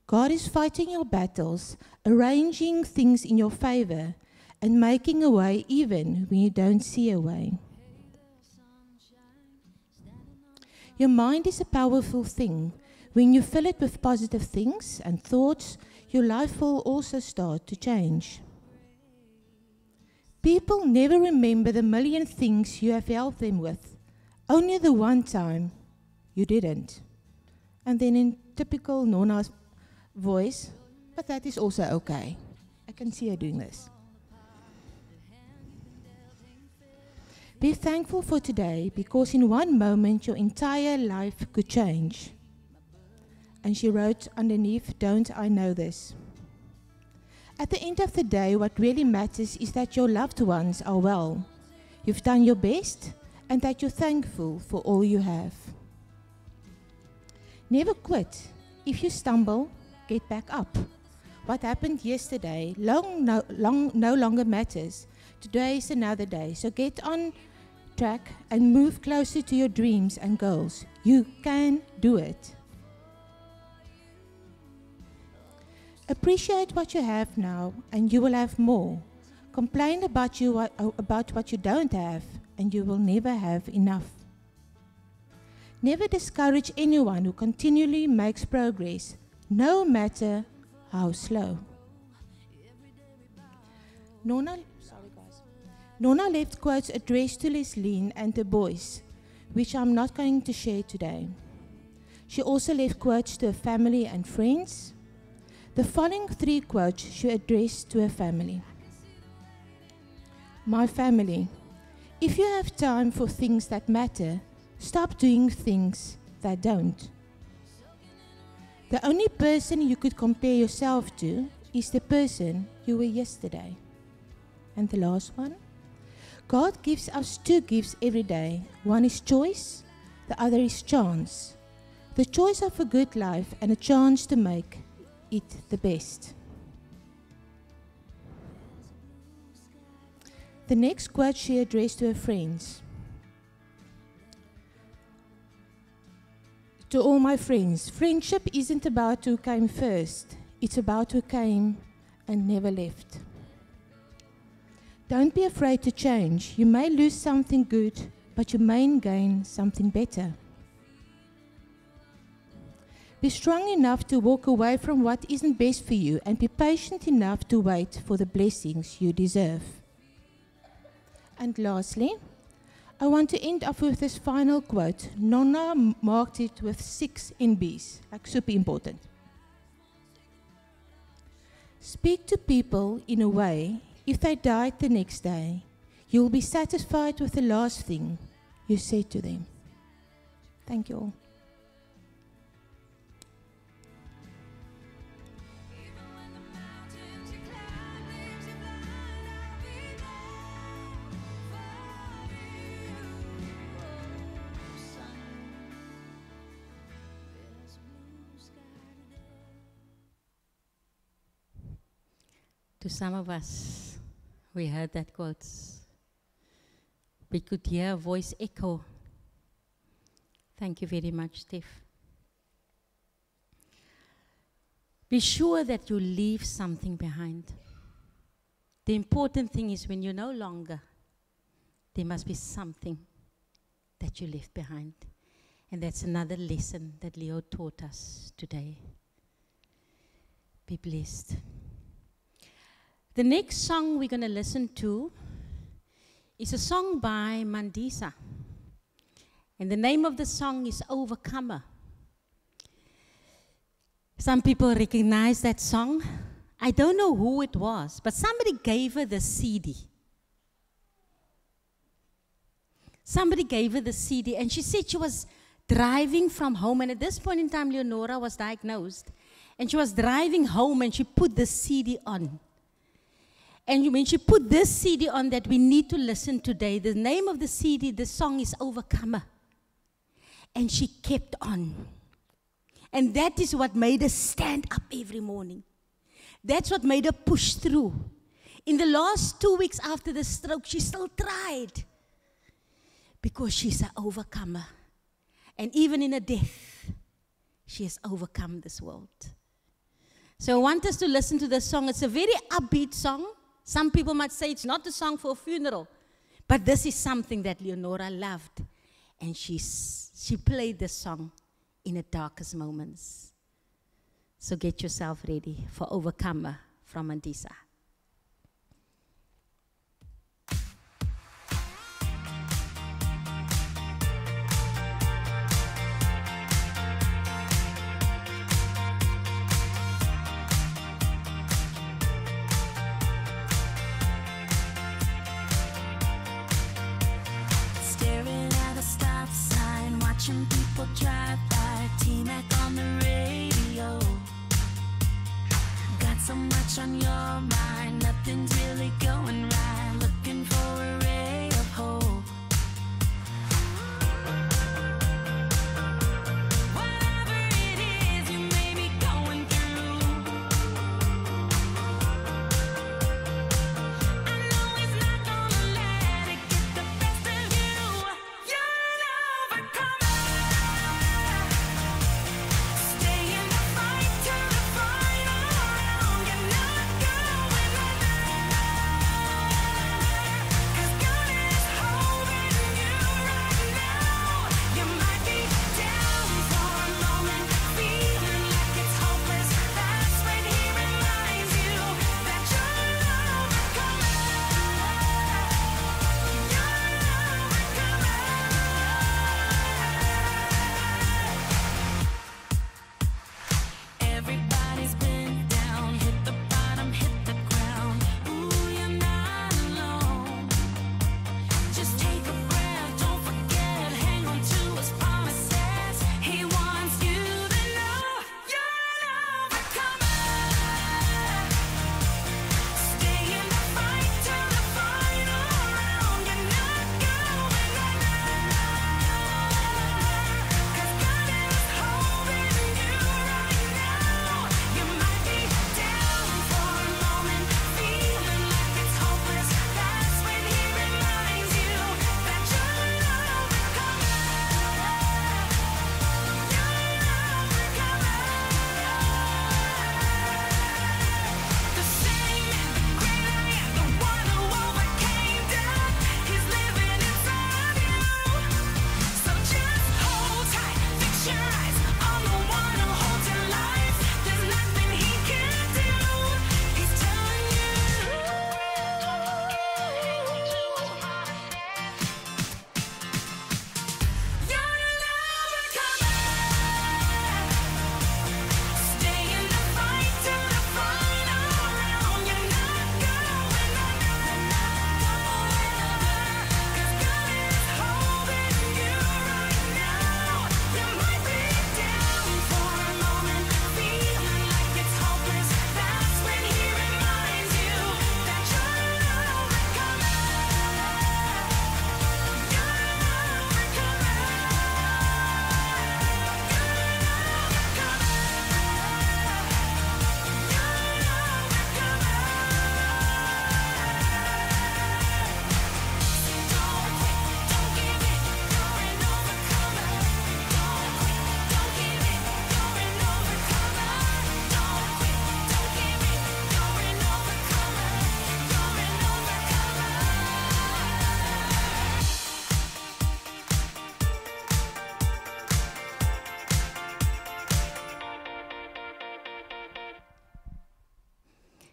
God is fighting your battles, arranging things in your favor, and making a way even when you don't see a way. Your mind is a powerful thing. When you fill it with positive things and thoughts, your life will also start to change. People never remember the million things you have helped them with, only the one time you didn't. And then in typical Nona's voice, but that is also okay. I can see her doing this. Be thankful for today, because in one moment your entire life could change. And she wrote underneath, don't I know this? At the end of the day, what really matters is that your loved ones are well. You've done your best, and that you're thankful for all you have. Never quit. If you stumble, get back up. What happened yesterday no longer matters. Today is another day. So get on track and move closer to your dreams and goals. You can do it. Appreciate what you have now, and you will have more. Complain about what you don't have, and you will never have enough. Never discourage anyone who continually makes progress, no matter how slow. Nona left quotes addressed to Lesline and the boys, which I'm not going to share today. She also left quotes to her family and friends. The following 3 quotes she addressed to her family. My family, if you have time for things that matter, stop doing things that don't. The only person you could compare yourself to is the person you were yesterday. And the last one, God gives us 2 gifts every day. One is choice, the other is chance. The choice of a good life and a chance to make it the best. The next quote she addressed to her friends. To all my friends, friendship isn't about who came first. It's about who came and never left. Don't be afraid to change. You may lose something good, but you may gain something better. Be strong enough to walk away from what isn't best for you, and be patient enough to wait for the blessings you deserve. And lastly, I want to end off with this final quote. Nona marked it with 6 NBs, like super important. Speak to people in a way, if they died the next day, you will be satisfied with the last thing you said to them. Thank you all. To some of us, we heard that quote. We could hear a voice echo. Thank you very much, Steph. Be sure that you leave something behind. The important thing is when you're no longer, there must be something that you left behind. And that's another lesson that Leo taught us today. Be blessed. The next song we're going to listen to is a song by Mandisa. And the name of the song is Overcomer. Some people recognize that song. I don't know who it was, but somebody gave her the CD. Somebody gave her the CD, and she said she was driving from home, and at this point in time, Leonora was diagnosed, and she was driving home, and she put the CD on. And when she put this CD on that we need to listen today, the name of the CD, the song is Overcomer. And she kept on. And that is what made her stand up every morning. That's what made her push through. In the last 2 weeks after the stroke, she still tried. Because she's an overcomer. And even in her death, she has overcome this world. So I want us to listen to this song. It's a very upbeat song. Some people might say it's not a song for a funeral. But this is something that Leonora loved. And she played this song in the darkest moments. So get yourself ready for Overcomer from Andisa. Watching people drive by, T-Mac on the radio. Got so much on your mind, nothing's really going right. Looking for a ray of hope. Whatever it is you may be going through, I know he's not gonna let it get the best of you. You're an overcomer.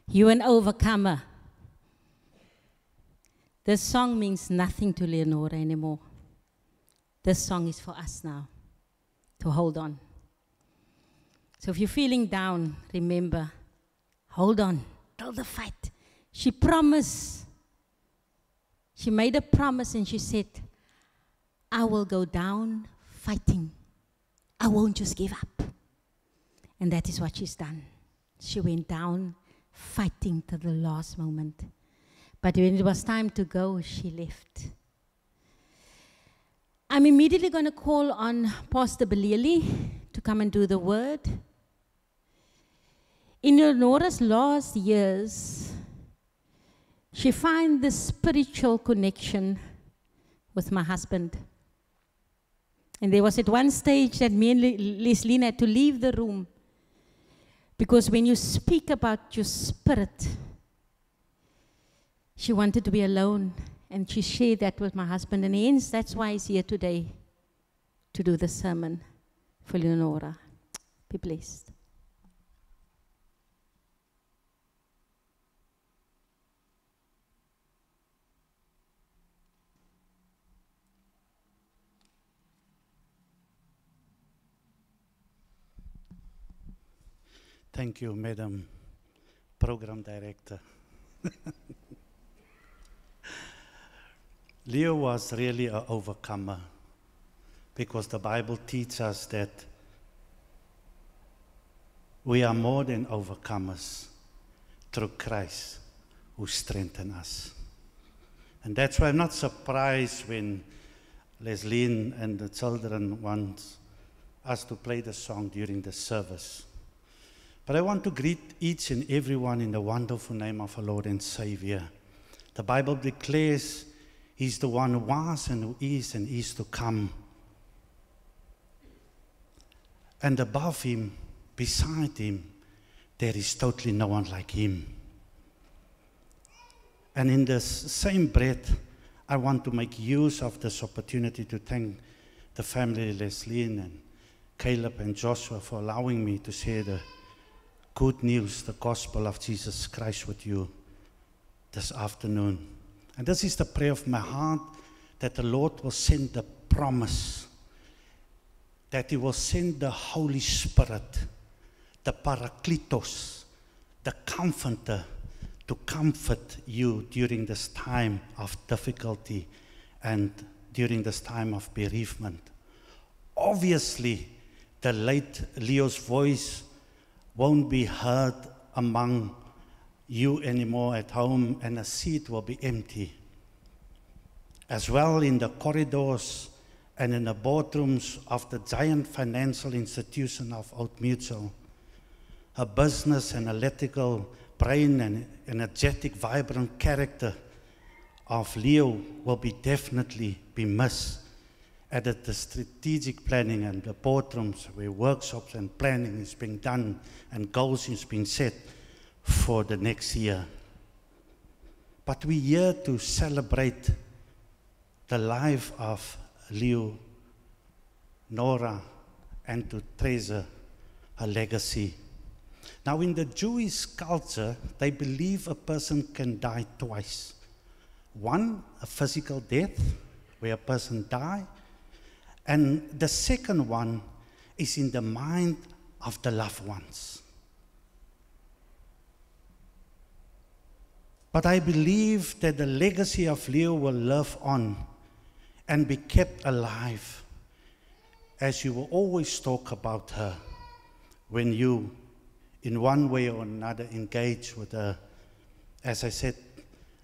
You're an overcomer. This song means nothing to Leonora anymore. This song is for us now, to hold on. So if you're feeling down, remember, hold on till the fight. She promised, she made a promise and she said, I will go down fighting. I won't just give up. And that is what she's done. She went down fighting to the last moment. But when it was time to go, she left. I'm immediately going to call on Pastor Belili to come and do the word. In Leonora's last years, she found the spiritual connection with my husband. And there was at one stage that me and Leslie had to leave the room, because when you speak about your spirit, she wanted to be alone, and she shared that with my husband, and hence that's why he's here today to do the sermon for Leonora. Be blessed. Thank you, Madam Program Director. Leo was really an overcomer, because the Bible teaches us that we are more than overcomers through Christ who strengthens us. And that's why I'm not surprised when Leslie and the children want us to play the song during the service. But I want to greet each and everyone in the wonderful name of our Lord and Savior. The Bible declares He's the one who was and who is to come. And above Him, beside Him, there is totally no one like Him. And in the same breath, I want to make use of this opportunity to thank the family, Leslie and Caleb and Joshua, for allowing me to share the good news, the gospel of Jesus Christ with you this afternoon. And this is the prayer of my heart, that the Lord will send the promise, that He will send the Holy Spirit, the Parakletos, the Comforter, to comfort you during this time of difficulty and during this time of bereavement. Obviously, the late Leo's voice won't be heard among you anymore at home, and a seat will be empty. As well in the corridors and in the boardrooms of the giant financial institution of Old Mutual, a business analytical brain and energetic, vibrant character of Leo will be definitely be missed at the strategic planning and the boardrooms where workshops and planning is being done and goals is being set for the next year. But we're here to celebrate the life of Leo, Nora, and to treasure her legacy. Now, in the Jewish culture, they believe a person can die twice. One, a physical death, where a person dies, and the second one is in the mind of the loved ones. But I believe that the legacy of Leo will live on and be kept alive, as you will always talk about her when you, in one way or another, engage with her, as I said,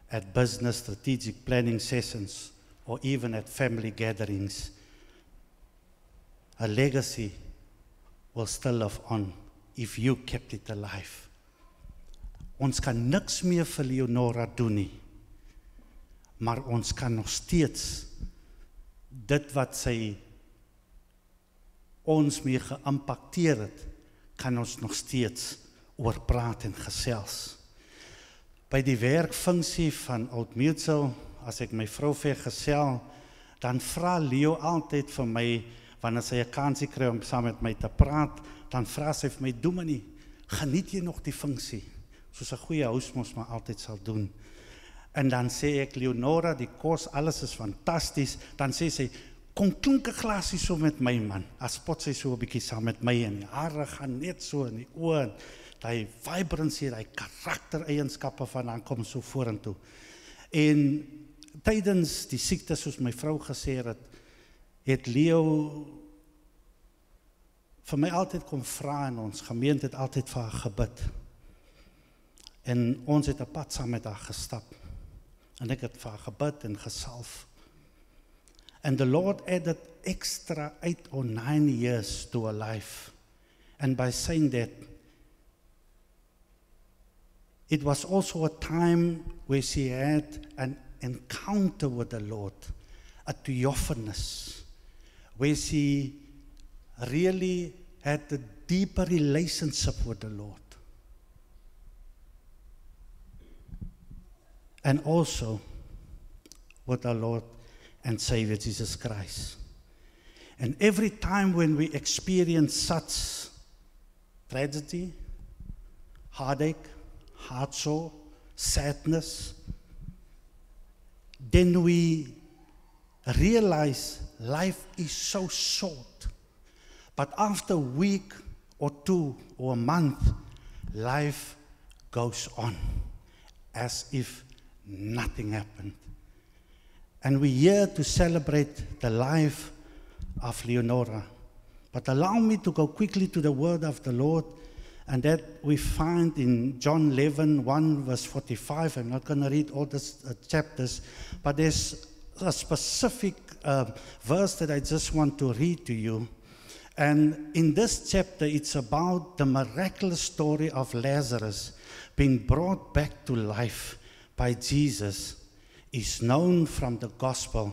at business strategic planning sessions or even at family gatherings. Her legacy will still live on if you kept it alive. Ons kan niks meer vir Leonora doen nie, maar ons kan nog steeds dit wat sy ons mee geïmpakteer het, kan ons nog steeds oor praat en gesels. By die werkfunksie van Old Mutual, as ek my vrou vergesel, dan vra Leo altyd vir my, wanneer sy 'n kansie kry om saam met my te praat, dan vra sy vir my, Dominee, geniet jy nog die funksie? Soos 'n goeie huismos maar altyd sal doen. En dan sê ek, Leonora, die kos, alles is fantasties. Dan sê sy, kom klink 'n glasie so met my, man. As spot sy so 'n bietjie saam met my, en die hare gaan net so in die oë, die vibrancy, die karaktereienskappe van haar kom so vorentoe. En tydens die siekte, soos my vrou gesê het Leo vir my altyd kom vra, en ons gemeente het altyd vir haar gebid. En ons het 'n pad saam met haar gestap. En ek het vir haar gebid en gesalf. And the Lord added extra 8 or 9 years to her life. And by saying that, it was also a time where she had an encounter with the Lord, a theophanous, where she really had a deeper relationship with the Lord. And also with our Lord and Savior Jesus Christ. And every time when we experience such tragedy, heartache, heartsore, sadness, then we realize life is so short. But after a week or 2 or a month, life goes on as if nothing happened. And we're here to celebrate the life of Leonora. But allow me to go quickly to the word of the Lord, and that we find in John 11, 1 verse 45. I'm not going to read all the chapters, but there's a specific verse that I just want to read to you. And in this chapter, it's about the miraculous story of Lazarus being brought back to life by Jesus. Is known from the gospel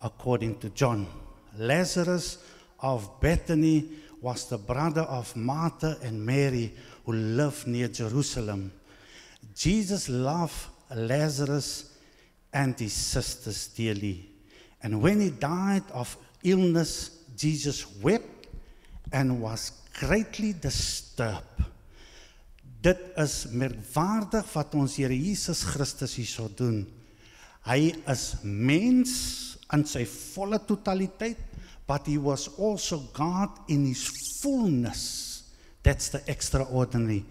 according to John. Lazarus of Bethany was the brother of Martha and Mary, who lived near Jerusalem. Jesus loved Lazarus and his sisters dearly. And when he died of illness, Jesus wept and was greatly disturbed. Dit is merkwaardig wat ons Here Jesus Christus hierso doen. Hy is mens in sy volle totaliteit, but he was also God in his fullness. That's the extraordinary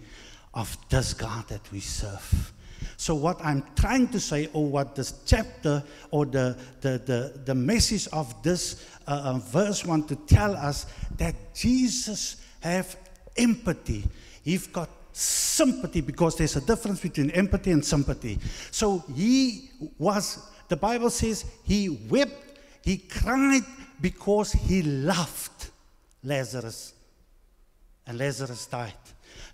of this God that we serve. So what I'm trying to say, or what this chapter, or the message of this verse want to tell us, that Jesus have empathy. He's got sympathy, because there's a difference between empathy and sympathy. So he was, the Bible says, he wept, he cried because he loved Lazarus. And Lazarus died.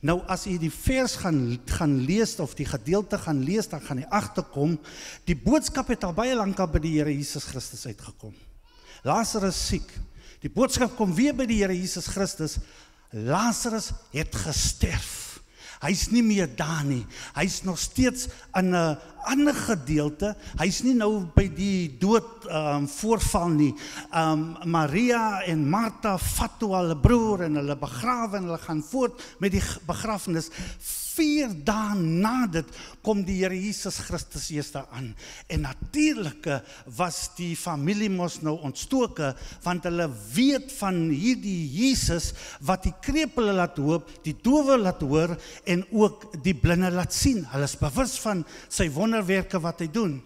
Nou as jy die vers gaan lees, of die gedeelte gaan lees, dan gaan jy agterkom, die boodskap het al baie lank al by die Here Jesus Christus uitgekom. Lazarus siek. Die boodskap kom weer by die Here Jesus Christus. Lazarus het gesterf. Hy's nie meer daar nie. Hy's nog steeds in 'n ander gedeelte. Hy's nie nou by die dood voorval nie. Maria en Martha vat toe hulle broer en hulle begrawe en hulle gaan voort met die begrafnis. 4 dae na dit kom die Here Jesus Christus eers daar aan. En natuurlik was die familie mos nou ontstoke, want hulle weet van hierdie Jesus wat die krepele laat hoop, die dowe laat hoor en ook die blinde laat sien. Hulle is bewus van sy wonderwerke wat hy doen.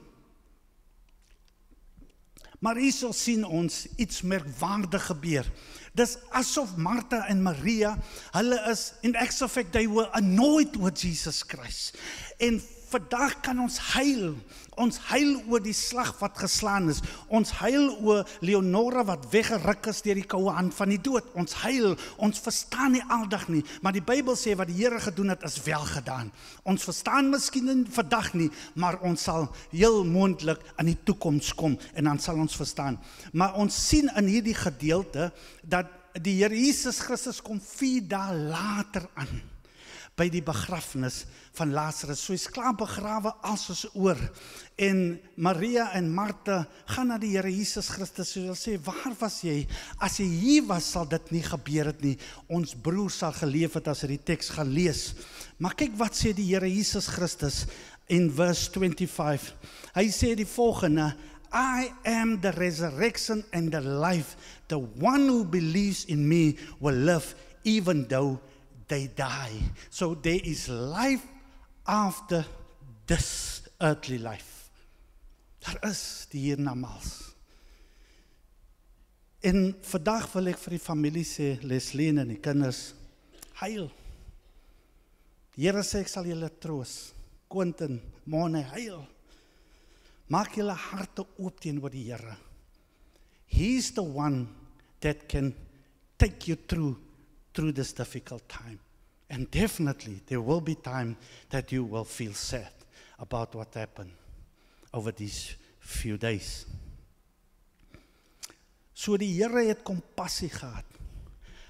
Maar hierso sien ons iets merkwaardig gebeur. Dis asof Martha en Maria, hulle is, in actual fact, they were annoyed with Jesus Christ. En vandag kan ons huil. Ons huil oor die slag wat geslaan is. Ons huil oor Leonora wat weggeruk is deur die koue hand van die dood. Ons huil, ons verstaan nie aldag nie, maar die Bybel sê wat die Here gedoen het is wel gedaan. Ons verstaan miskien vandag nie, maar ons sal heel moontlik in die toekoms kom en dan sal ons verstaan. Maar ons sien in hierdie gedeelte dat die Here Jesus Christus kom 4 dae later aan by die begrafnis van Lazarus. So hy's klaar begrawe, alles is oor. En Maria en Martha gaan na die Here Jesus Christus en sê, waar was jy? As jy hier was, sal dit nie gebeur het nie. Ons broer sal geleef het as hy die teks gaan lees. Maar kyk wat sê die Here Jesus Christus in verse 25. Hy sê die volgende, I am the resurrection and the life. The one who believes in me will live even though they die. So there is life after this earthly life. Daar is die hiernamaals. En vandag wil ek vir die familie sê, Leslie en die kinders, huil. Die Here sê ek sal julle troos. Quentin, Mone, huil. Maak julle harte oop teenoor die Here. He's the one that can take you through this difficult time. And definitely, there will be time that you will feel sad about what happened over these few days. So die Here het kompassie gehad.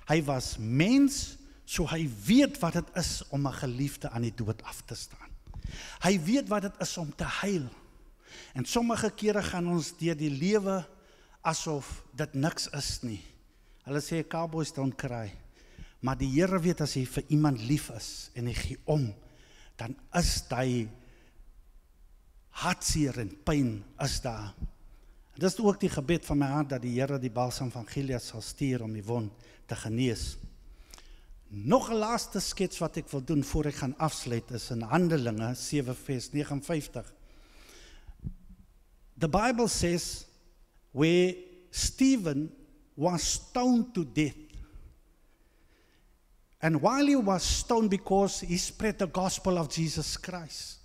Hy was mens, so hy weet wat het is om 'n geliefde aan die dood af te staan. Hy weet wat het is om te huil. En sommige kere gaan ons deur die lewe asof dit niks is nie. Hulle sê cowboys don't cry. Maar die Here weet as hy vir iemand lief is en hy gee om, dan is daai hartseer en pyn is daar. En dis ook die gebed van my hart dat die Here die balsam van Gilead sal stuur om die wond te genees. Nog 'n laaste skets wat ek wil doen voor ek gaan afsluit is in Handelinge 7 vers 59. The Bible says where Stephen was stoned to death. And while he was stoned because he spread the gospel of Jesus Christ.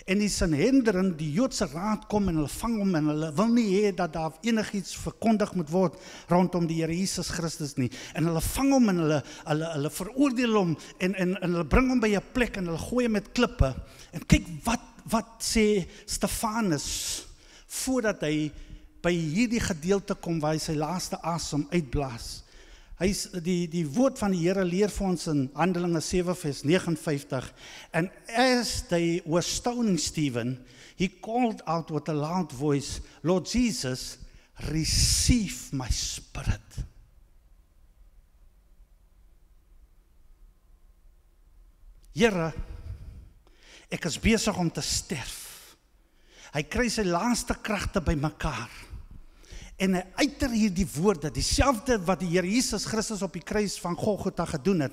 En die Sanhedrin, die Joodse raad kom en hulle vang hom en hulle wil nie hê dat daar enigiets verkondig moet word rondom die Here Jesus Christus nie. En hulle vang hom en hulle veroordeel hom en hulle bring hom by 'n plek en hulle gooi hom met klippe. En kyk wat sê Stefanus voordat hy by hierdie gedeelte kom waar hy sy laaste asem uitblaas. Die woord van die Here leer vir ons in Handelinge 7 vers 59. And as they were stoning Stephen, he called out with a loud voice, Lord Jesus, receive my spirit. Here, ek is besig om te sterf. Hy kry sy laaste kragte bymekaar. En hy uiter hierdie woorde, dieselfde wat die Here Jesus Christus op die kruis van Golgotha gedoen het.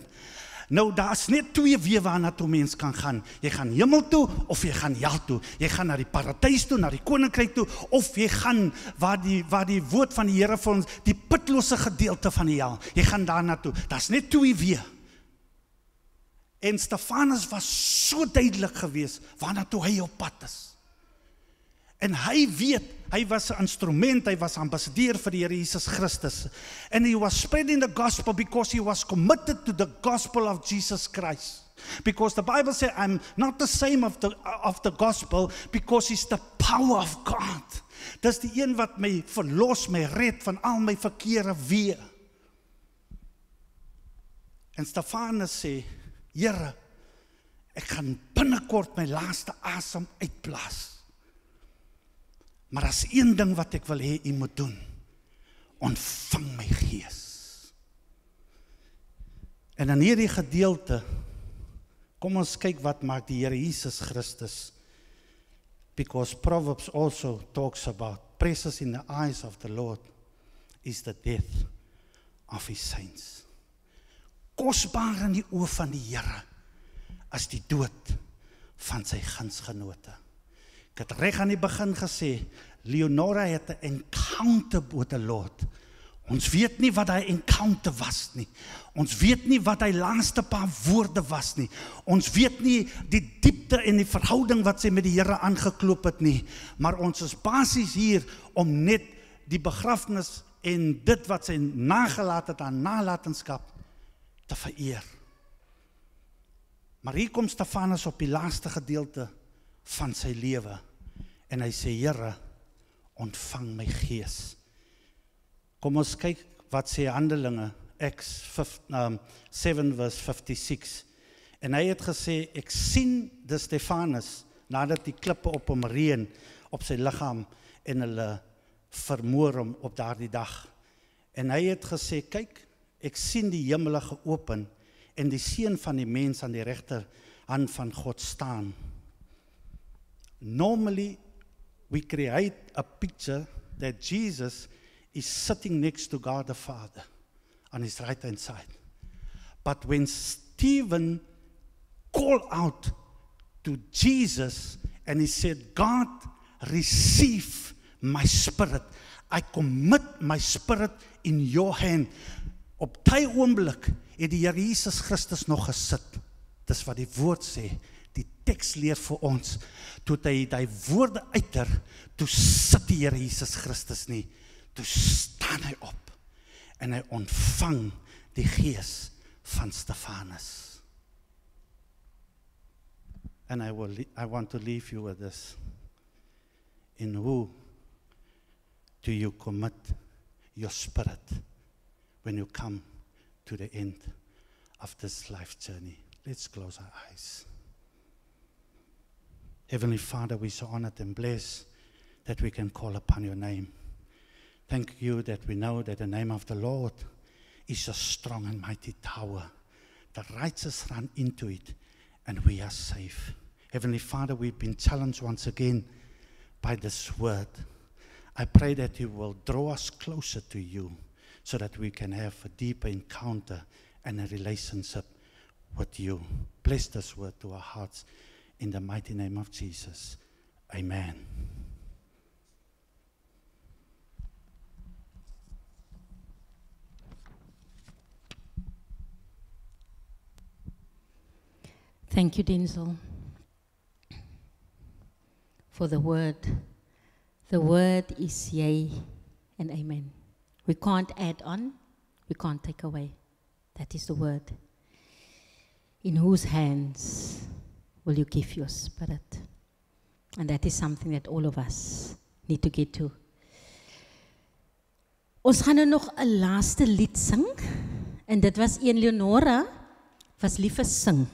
Nou, daar is net twee weë waarna toe mens kan gaan. Jy gaan hemel toe, of jy gaan hel toe. Jy gaan na die paradys toe, na die koninkryk toe, of jy gaan waar die woord van die Here vir ons, die pitlose gedeelte van die hel. Jy gaan daarna toe. Daar is net twee weë. En Stefanus was so duidelik geweest waarna toe hy op pad is. En hy weet, hy was 'n instrument, hy was ambassadeur vir die Here Jesus Christus. And he was spreading the gospel because he was committed to the gospel of Jesus Christ. Because the Bible says, I'm not the same of the gospel, because it's the power of God. Dis die een wat my verlos, my red van al my verkeerde weë. En Stefanus sê, Here, ek gaan binnekort my laaste asem uitblaas. Maar as een ding wat ek wil hê, u moet doen, ontvang my gees. En in hierdie gedeelte, kom ons kyk wat maak die Here Jesus Christus. Because Proverbs also talks about precious in the eyes of the Lord is the death of his saints. Kosbaar in die oë van die Here is die dood van sy gunsgenote. Ek het reg aan die begin gesê, Leonora het 'n encounter with the Lord. Ons weet nie wat hy encounter was nie. Ons weet nie wat hy laaste paar woorde was nie. Ons weet nie die diepte en die verhouding wat sy met die Here aangeklop het nie. Maar ons is basies hier om net die begrafnis en dit wat sy nagelaat het aan nalatenskap te vereer. Maar hier kom Stefanus op die laaste gedeelte van sy lewe. En hy sê, Here, ontvang my gees. Kom ons kyk wat sê Handelinge, Acts 7 verse 56. En hy het gesê, ek sien die Stefanus, nadat die klippe op hom reën, op sy liggaam, en hulle vermoor hom op daardie dag. En hy het gesê, kyk, ek sien die hemele geopen, en die seun van die mens aan die regterhand van God staan. Normally, we create a picture that Jesus is sitting next to God the Father on his right hand side. But when Stephen called out to Jesus and he said, God, receive my spirit. I commit my spirit in your hand. Op die oomblik het die Here Jesus Christus nog gesit. Dis wat die woord sê. Die teks leer vir ons, toe hy die woorde uiter, toe sit die Here Jesus Christus nie, toe staan staan hy op en hy ontvang die gees van Stefanus. And I want to leave you with this. In who do you commit your spirit when you come to the end of this life journey? Let's close our eyes. Heavenly Father, we're so honored and blessed that we can call upon your name. Thank you that we know that the name of the Lord is a strong and mighty tower. The righteous run into it and we are safe. Heavenly Father, we've been challenged once again by this word. I pray that you will draw us closer to you so that we can have a deeper encounter and a relationship with you. Bless this word to our hearts in the mighty name of Jesus. Amen. Thank you, Denzel, for the word. The word is yea and amen. We can't add on, we can't take away. That is the word. In whose hands will you give your spirit? And that is something that all of us need to get to. Ons gaan nou nog 'n laaste lied sing. En dit was een Leonora, was lief vir sing.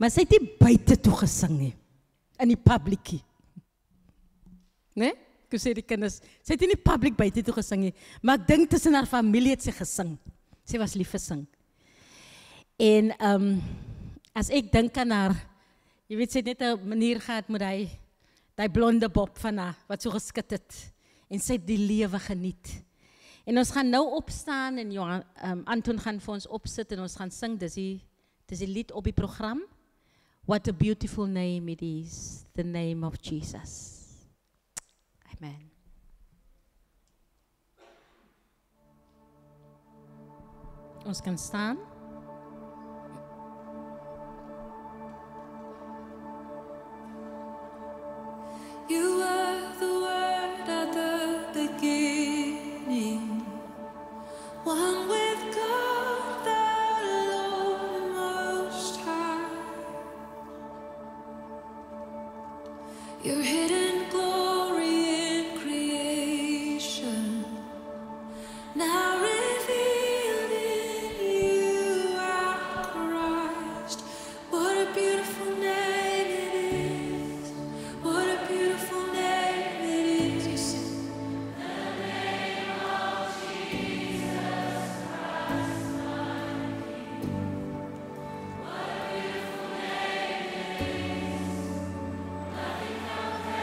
Maar sy het nie buite toe gesing nie, in die publiekie. Nee? Ek sê die kinders, sy het nie in die publiek buite toe gesing nie, maar ek dink tussen haar familie het sy gesing. Sy was lief vir sing. En as ek dink aan haar, jy weet, sy het net 'n manier gehad met die blonde bob van haar, wat so geskit het, en sy het die lewe geniet. En ons gaan nou opstaan, en Anton gaan vir ons opsit, en ons gaan sing, dis die lied op die program. What a beautiful name it is, the name of Jesus. Amen. Ons kan staan. You were the word at the beginning, one with God the Lord Most High. Your hidden glory in creation, now revealed in you, our Christ. What a beautiful name it is. What a beautiful name it is. You sing. The name of Jesus Christ, my King. What a beautiful name it is. Nothing compares.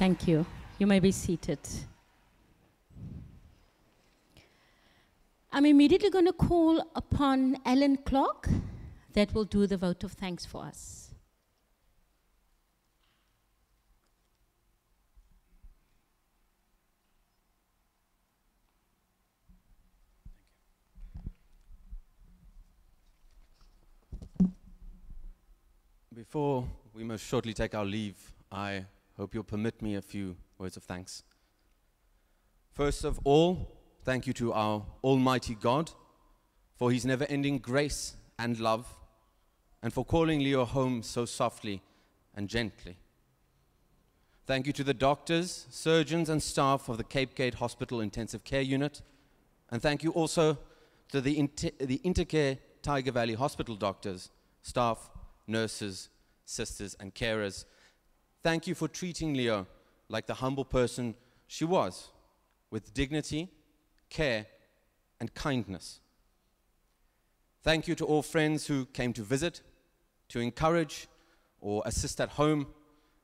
Thank you. You may be seated. I'm immediately going to call upon Alan Clark that will do the vote of thanks for us. Before we must shortly take our leave, I hope you'll permit me a few words of thanks. First of all, thank you to our Almighty God for His never-ending grace and love, and for calling Leo home so softly and gently. Thank you to the doctors, surgeons, and staff of the Cape Gate Hospital Intensive Care Unit, and thank you also to the Intercare Tiger Valley Hospital doctors, staff, nurses, sisters, and carers. Thank you for treating Leo like the humble person she was, with dignity, care, and kindness. Thank you to all friends who came to visit, to encourage or assist at home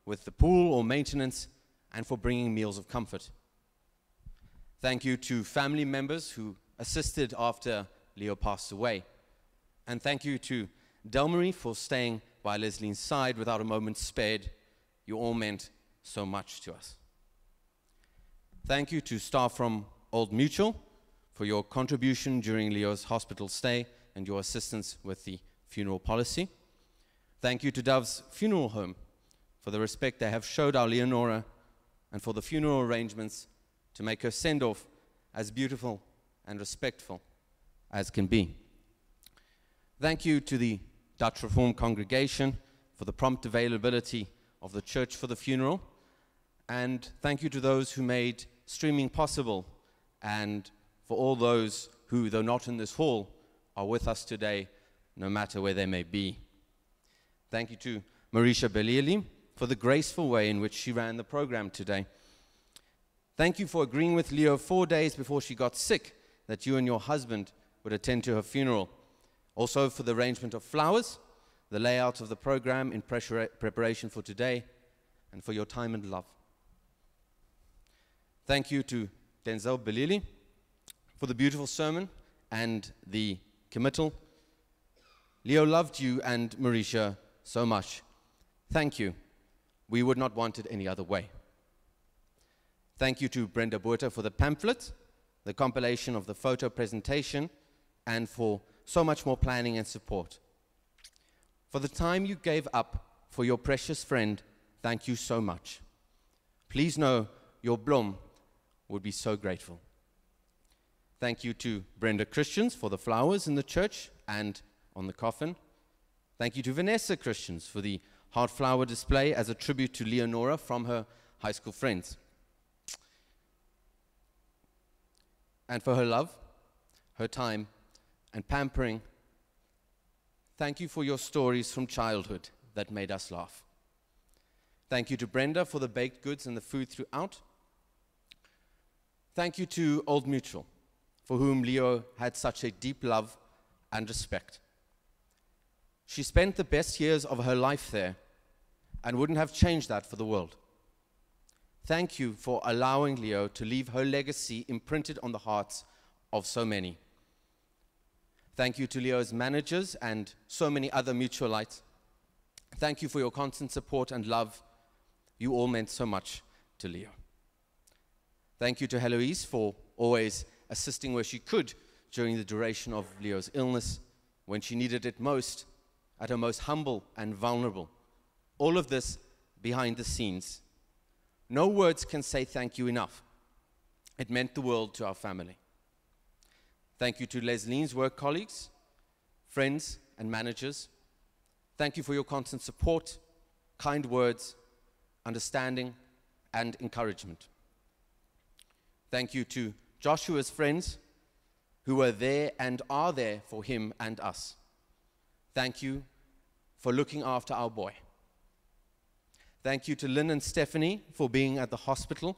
with the pool or maintenance, and for bringing meals of comfort. Thank you to family members who assisted after Leo passed away. And thank you to Delmarie for staying by Leslie's side without a moment spared. You all meant so much to us. Thank you to staff from Old Mutual for your contribution during Leo's hospital stay and your assistance with the funeral policy. Thank you to Dove's Funeral Home for the respect they have showed our Leonora and for the funeral arrangements to make her send-off as beautiful and respectful as can be. Thank you to the Dutch Reformed congregation for the prompt availability of the church for the funeral. And thank you to those who made streaming possible, and for all those who, though not in this hall, are with us today, no matter where they may be. Thank you to Marisha Belili for the graceful way in which she ran the program today. Thank you for agreeing with Leo 4 days before she got sick that you and your husband would attend to her funeral. Also for the arrangement of flowers, the layout of the program in preparation for today, and for your time and love. Thank you to Denzel Belili for the beautiful sermon and the committal. Leo loved you and Marisha so much. Thank you. We would not want it any other way. Thank you to Brenda Buerta for the pamphlet, the compilation of the photo presentation, and for so much more planning and support. For the time you gave up for your precious friend, thank you so much. Please know your Blom would be so grateful. Thank you to Brenda Christians for the flowers in the church and on the coffin. Thank you to Vanessa Christians for the heart flower display as a tribute to Leonora from her high school friends. And for her love, her time, and pampering. Thank you for your stories from childhood that made us laugh. Thank you to Brenda for the baked goods and the food throughout. Thank you to Old Mutual, for whom Leo had such a deep love and respect. She spent the best years of her life there and wouldn't have changed that for the world. Thank you for allowing Leo to leave her legacy imprinted on the hearts of so many. Thank you to Leo's managers and so many other mutualites. Thank you for your constant support and love. You all meant so much to Leo. Thank you to Heloise for always assisting where she could during the duration of Leo's illness, when she needed it most, at her most humble and vulnerable. All of this behind the scenes. No words can say thank you enough. It meant the world to our family. Thank you to Leslie's work colleagues, friends, and managers. Thank you for your constant support, kind words, understanding, and encouragement. Thank you to Joshua's friends who were there and are there for him and us. Thank you for looking after our boy. Thank you to Lynn and Stephanie for being at the hospital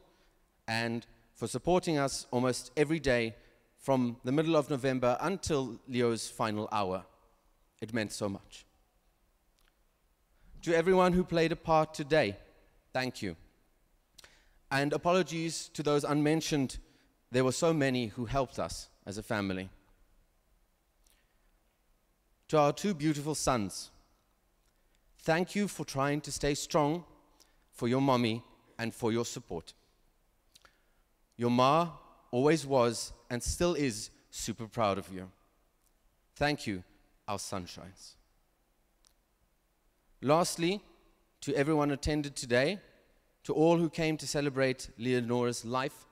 and for supporting us almost every day from the middle of November until Leo's final hour. It meant so much. To everyone who played a part today, thank you. And apologies to those unmentioned. There were so many who helped us as a family. To our two beautiful sons, thank you for trying to stay strong for your mommy and for your support. Your ma always was and still is super proud of you. Thank you, our sunshines. Lastly, to everyone attended today, to all who came to celebrate Leonora's life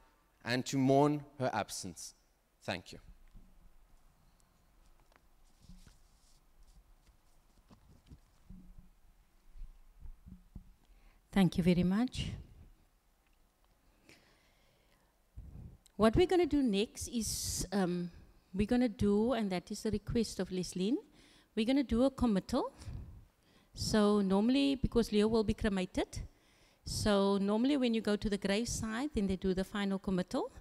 and to mourn her absence, thank you. Thank you very much. What we're going to do next is we're going to do, and that is the request of Lesline, we're going to do a committal. So normally, because Leo will be cremated, so normally when you go to the graveside, then they do the final committal.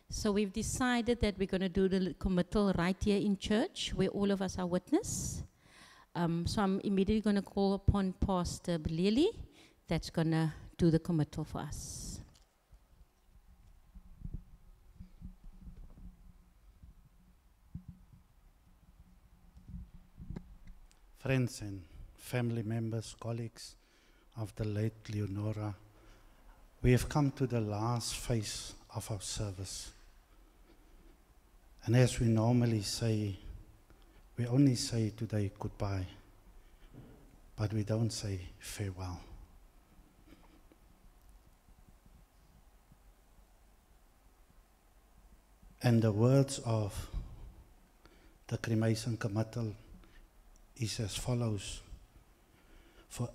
So we've decided that we're going to do the committal right here in church, where all of us are witness. So I'm immediately going to call upon Pastor Bilili, that's going to do the committal for us. Friends and family members, colleagues of the late Leonora, we have come to the last phase of our service. And as we normally say, we only say today goodbye, but we don't say farewell. And the words of the cremation committal is as follows. For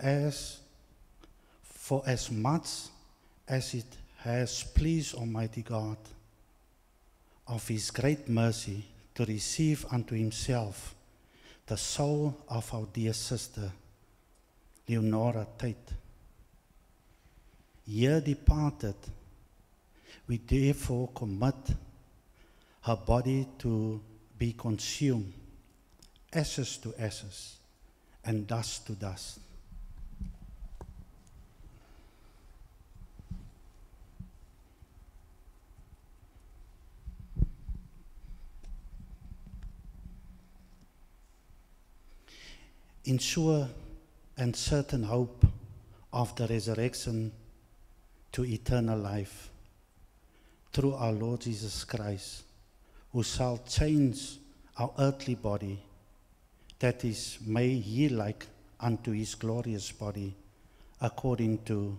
as much as it has pleased Almighty God of His great mercy to receive unto Himself the soul of our dear sister, Leonora Tate, here departed, we therefore commit her body to be consumed, ashes to ashes, and dust to dust. In sure and certain hope of the resurrection to eternal life through our Lord Jesus Christ, who shall change our earthly body, that is made ye like unto His glorious body, according to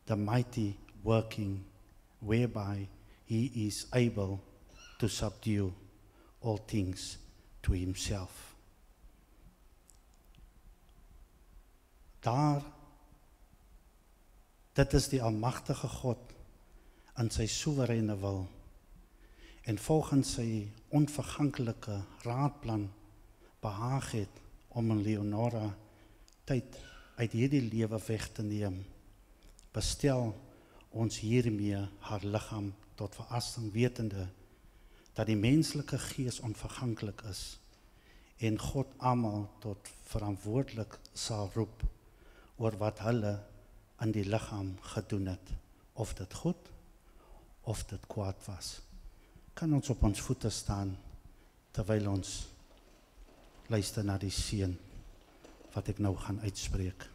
the mighty working whereby He is able to subdue all things to Himself. Dit is die almagtige God in sy soewereine wil en volgens sy onverganklike raadplan behaag het om in Leonora tyd uit hierdie lewe weg te neem. Bestel ons hiermee haar liggaam tot verrassing wetende dat die menslike gees onverganklik is en God almal tot verantwoordelik sal roep oor wat hulle in die liggaam gedoen het, of dit goed of dit kwaad was. Kan ons op ons voete staan terwyl ons luister na die seën wat ek nou gaan uitspreek.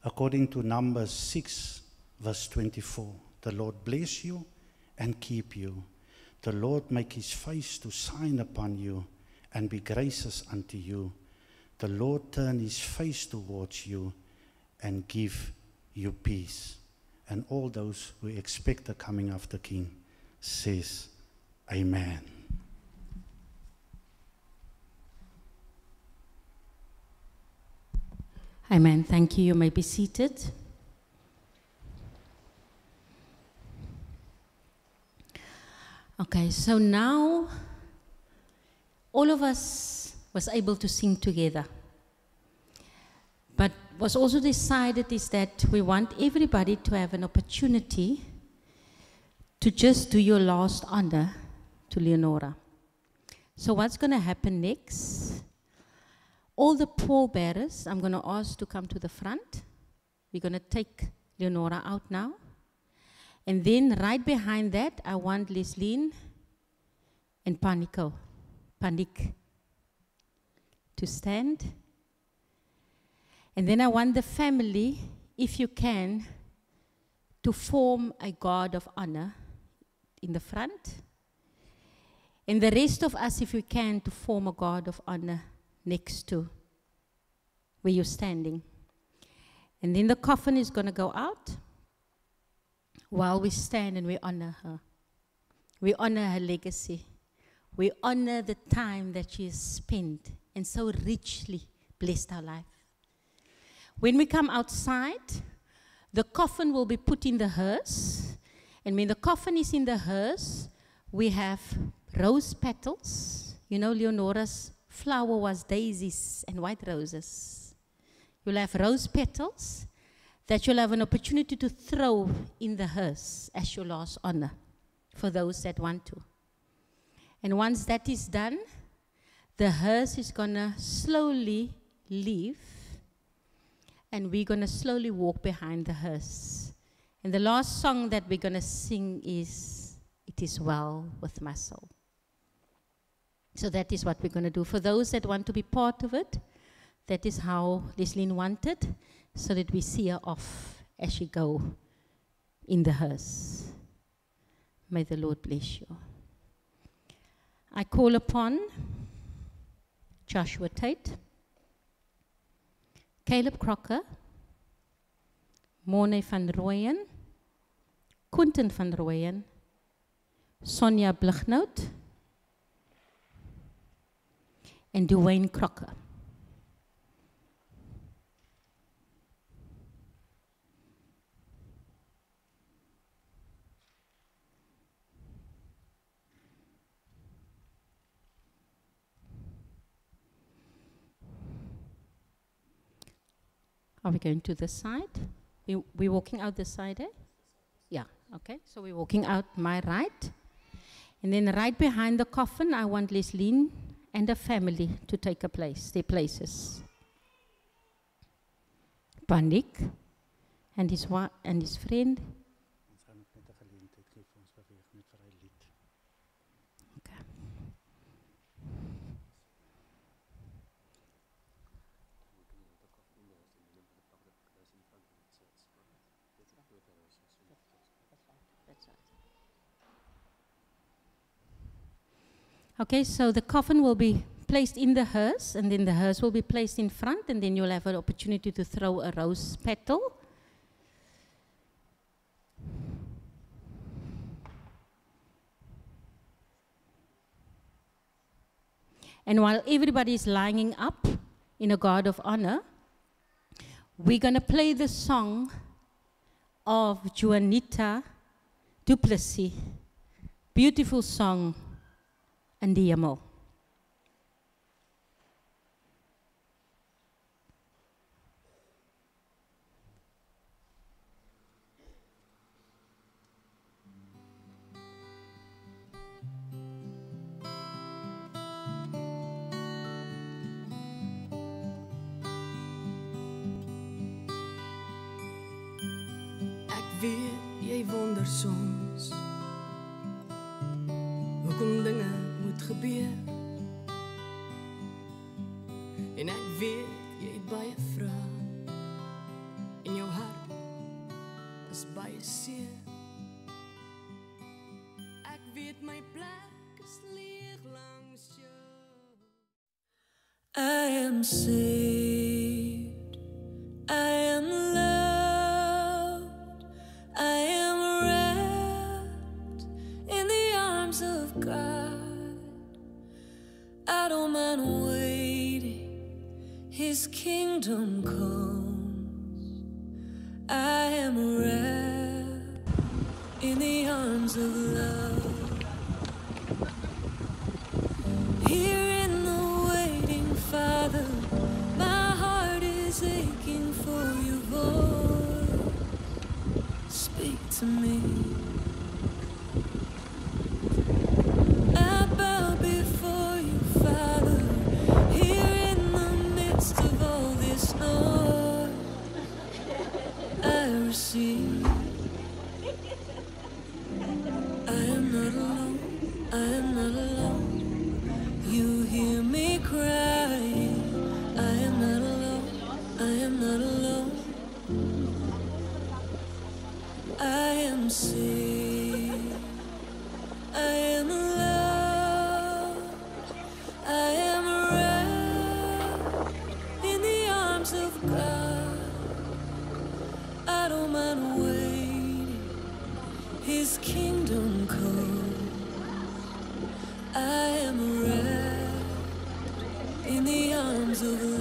According to Numbers 6, verse 24, the Lord bless you and keep you. The Lord make His face to shine upon you and be gracious unto you. The Lord turn His face towards you and give you peace. And all those who expect the coming of the King says, Amen. Amen. Thank you. You may be seated. Okay, so now all of us was able to sing together. But was also decided is that we want everybody to have an opportunity to just do your last honor to Leonora. So what's going to happen next? All the pallbearers, I'm going to ask to come to the front. We're going to take Leonora out now. And then right behind that, I want Leslie and Panik to stand. And then I want the family, if you can, to form a guard of honor in the front. And the rest of us, if we can, to form a guard of honor next to where you're standing. And then the coffin is going to go out while we stand and we honor her. We honor her legacy. We honor the time that she has spent and so richly blessed our life. When we come outside, the coffin will be put in the hearse. And when the coffin is in the hearse, we have rose petals. You know, Leonora's flower was daisies and white roses. You'll have rose petals that you'll have an opportunity to throw in the hearse as your last honor for those that want to. And once that is done, the hearse is going to slowly leave, and we're going to slowly walk behind the hearse. And the last song that we're going to sing is, "It is well with my soul." So that is what we're going to do. For those that want to be part of it, that is how Leslie wanted, so that we see her off as she go in the hearse. May the Lord bless you. I call upon Joshua Tate, Caleb Crocker, Morne van Rooyen, Quentin van Rooyen, Sonia Blichnout, and Dwayne Crocker. Are we going to this side? We're walking out this side, eh? Yeah, okay. So we're walking out my right. And then right behind the coffin, I want Leslie and the family to take a place, their places. Panik and his friend. Okay. Okay, so the coffin will be placed in the hearse, and then the hearse will be placed in front, and then you'll have an opportunity to throw a rose petal. And while everybody is lining up in a guard of honor, we're going to play the song of Juanita Du Plessis. Beautiful song, Andiamo. Weet jy wonder soms hoekom dinge moet gebeur, en ek weet jy het baie vrae en jou hart is baie seer. Ek weet my plek is leeg langs jou. I am saved, I am loved, I am wrapped in the arms of God. I don't mind waiting, His kingdom comes. I am wrapped in the arms of love. Here in the waiting, Father, my heart is aching for your voice. Speak to me. I I am safe. I am loved. I am wrapped in the arms of God. I don't mind waiting. His kingdom come. I am wrapped in the arms of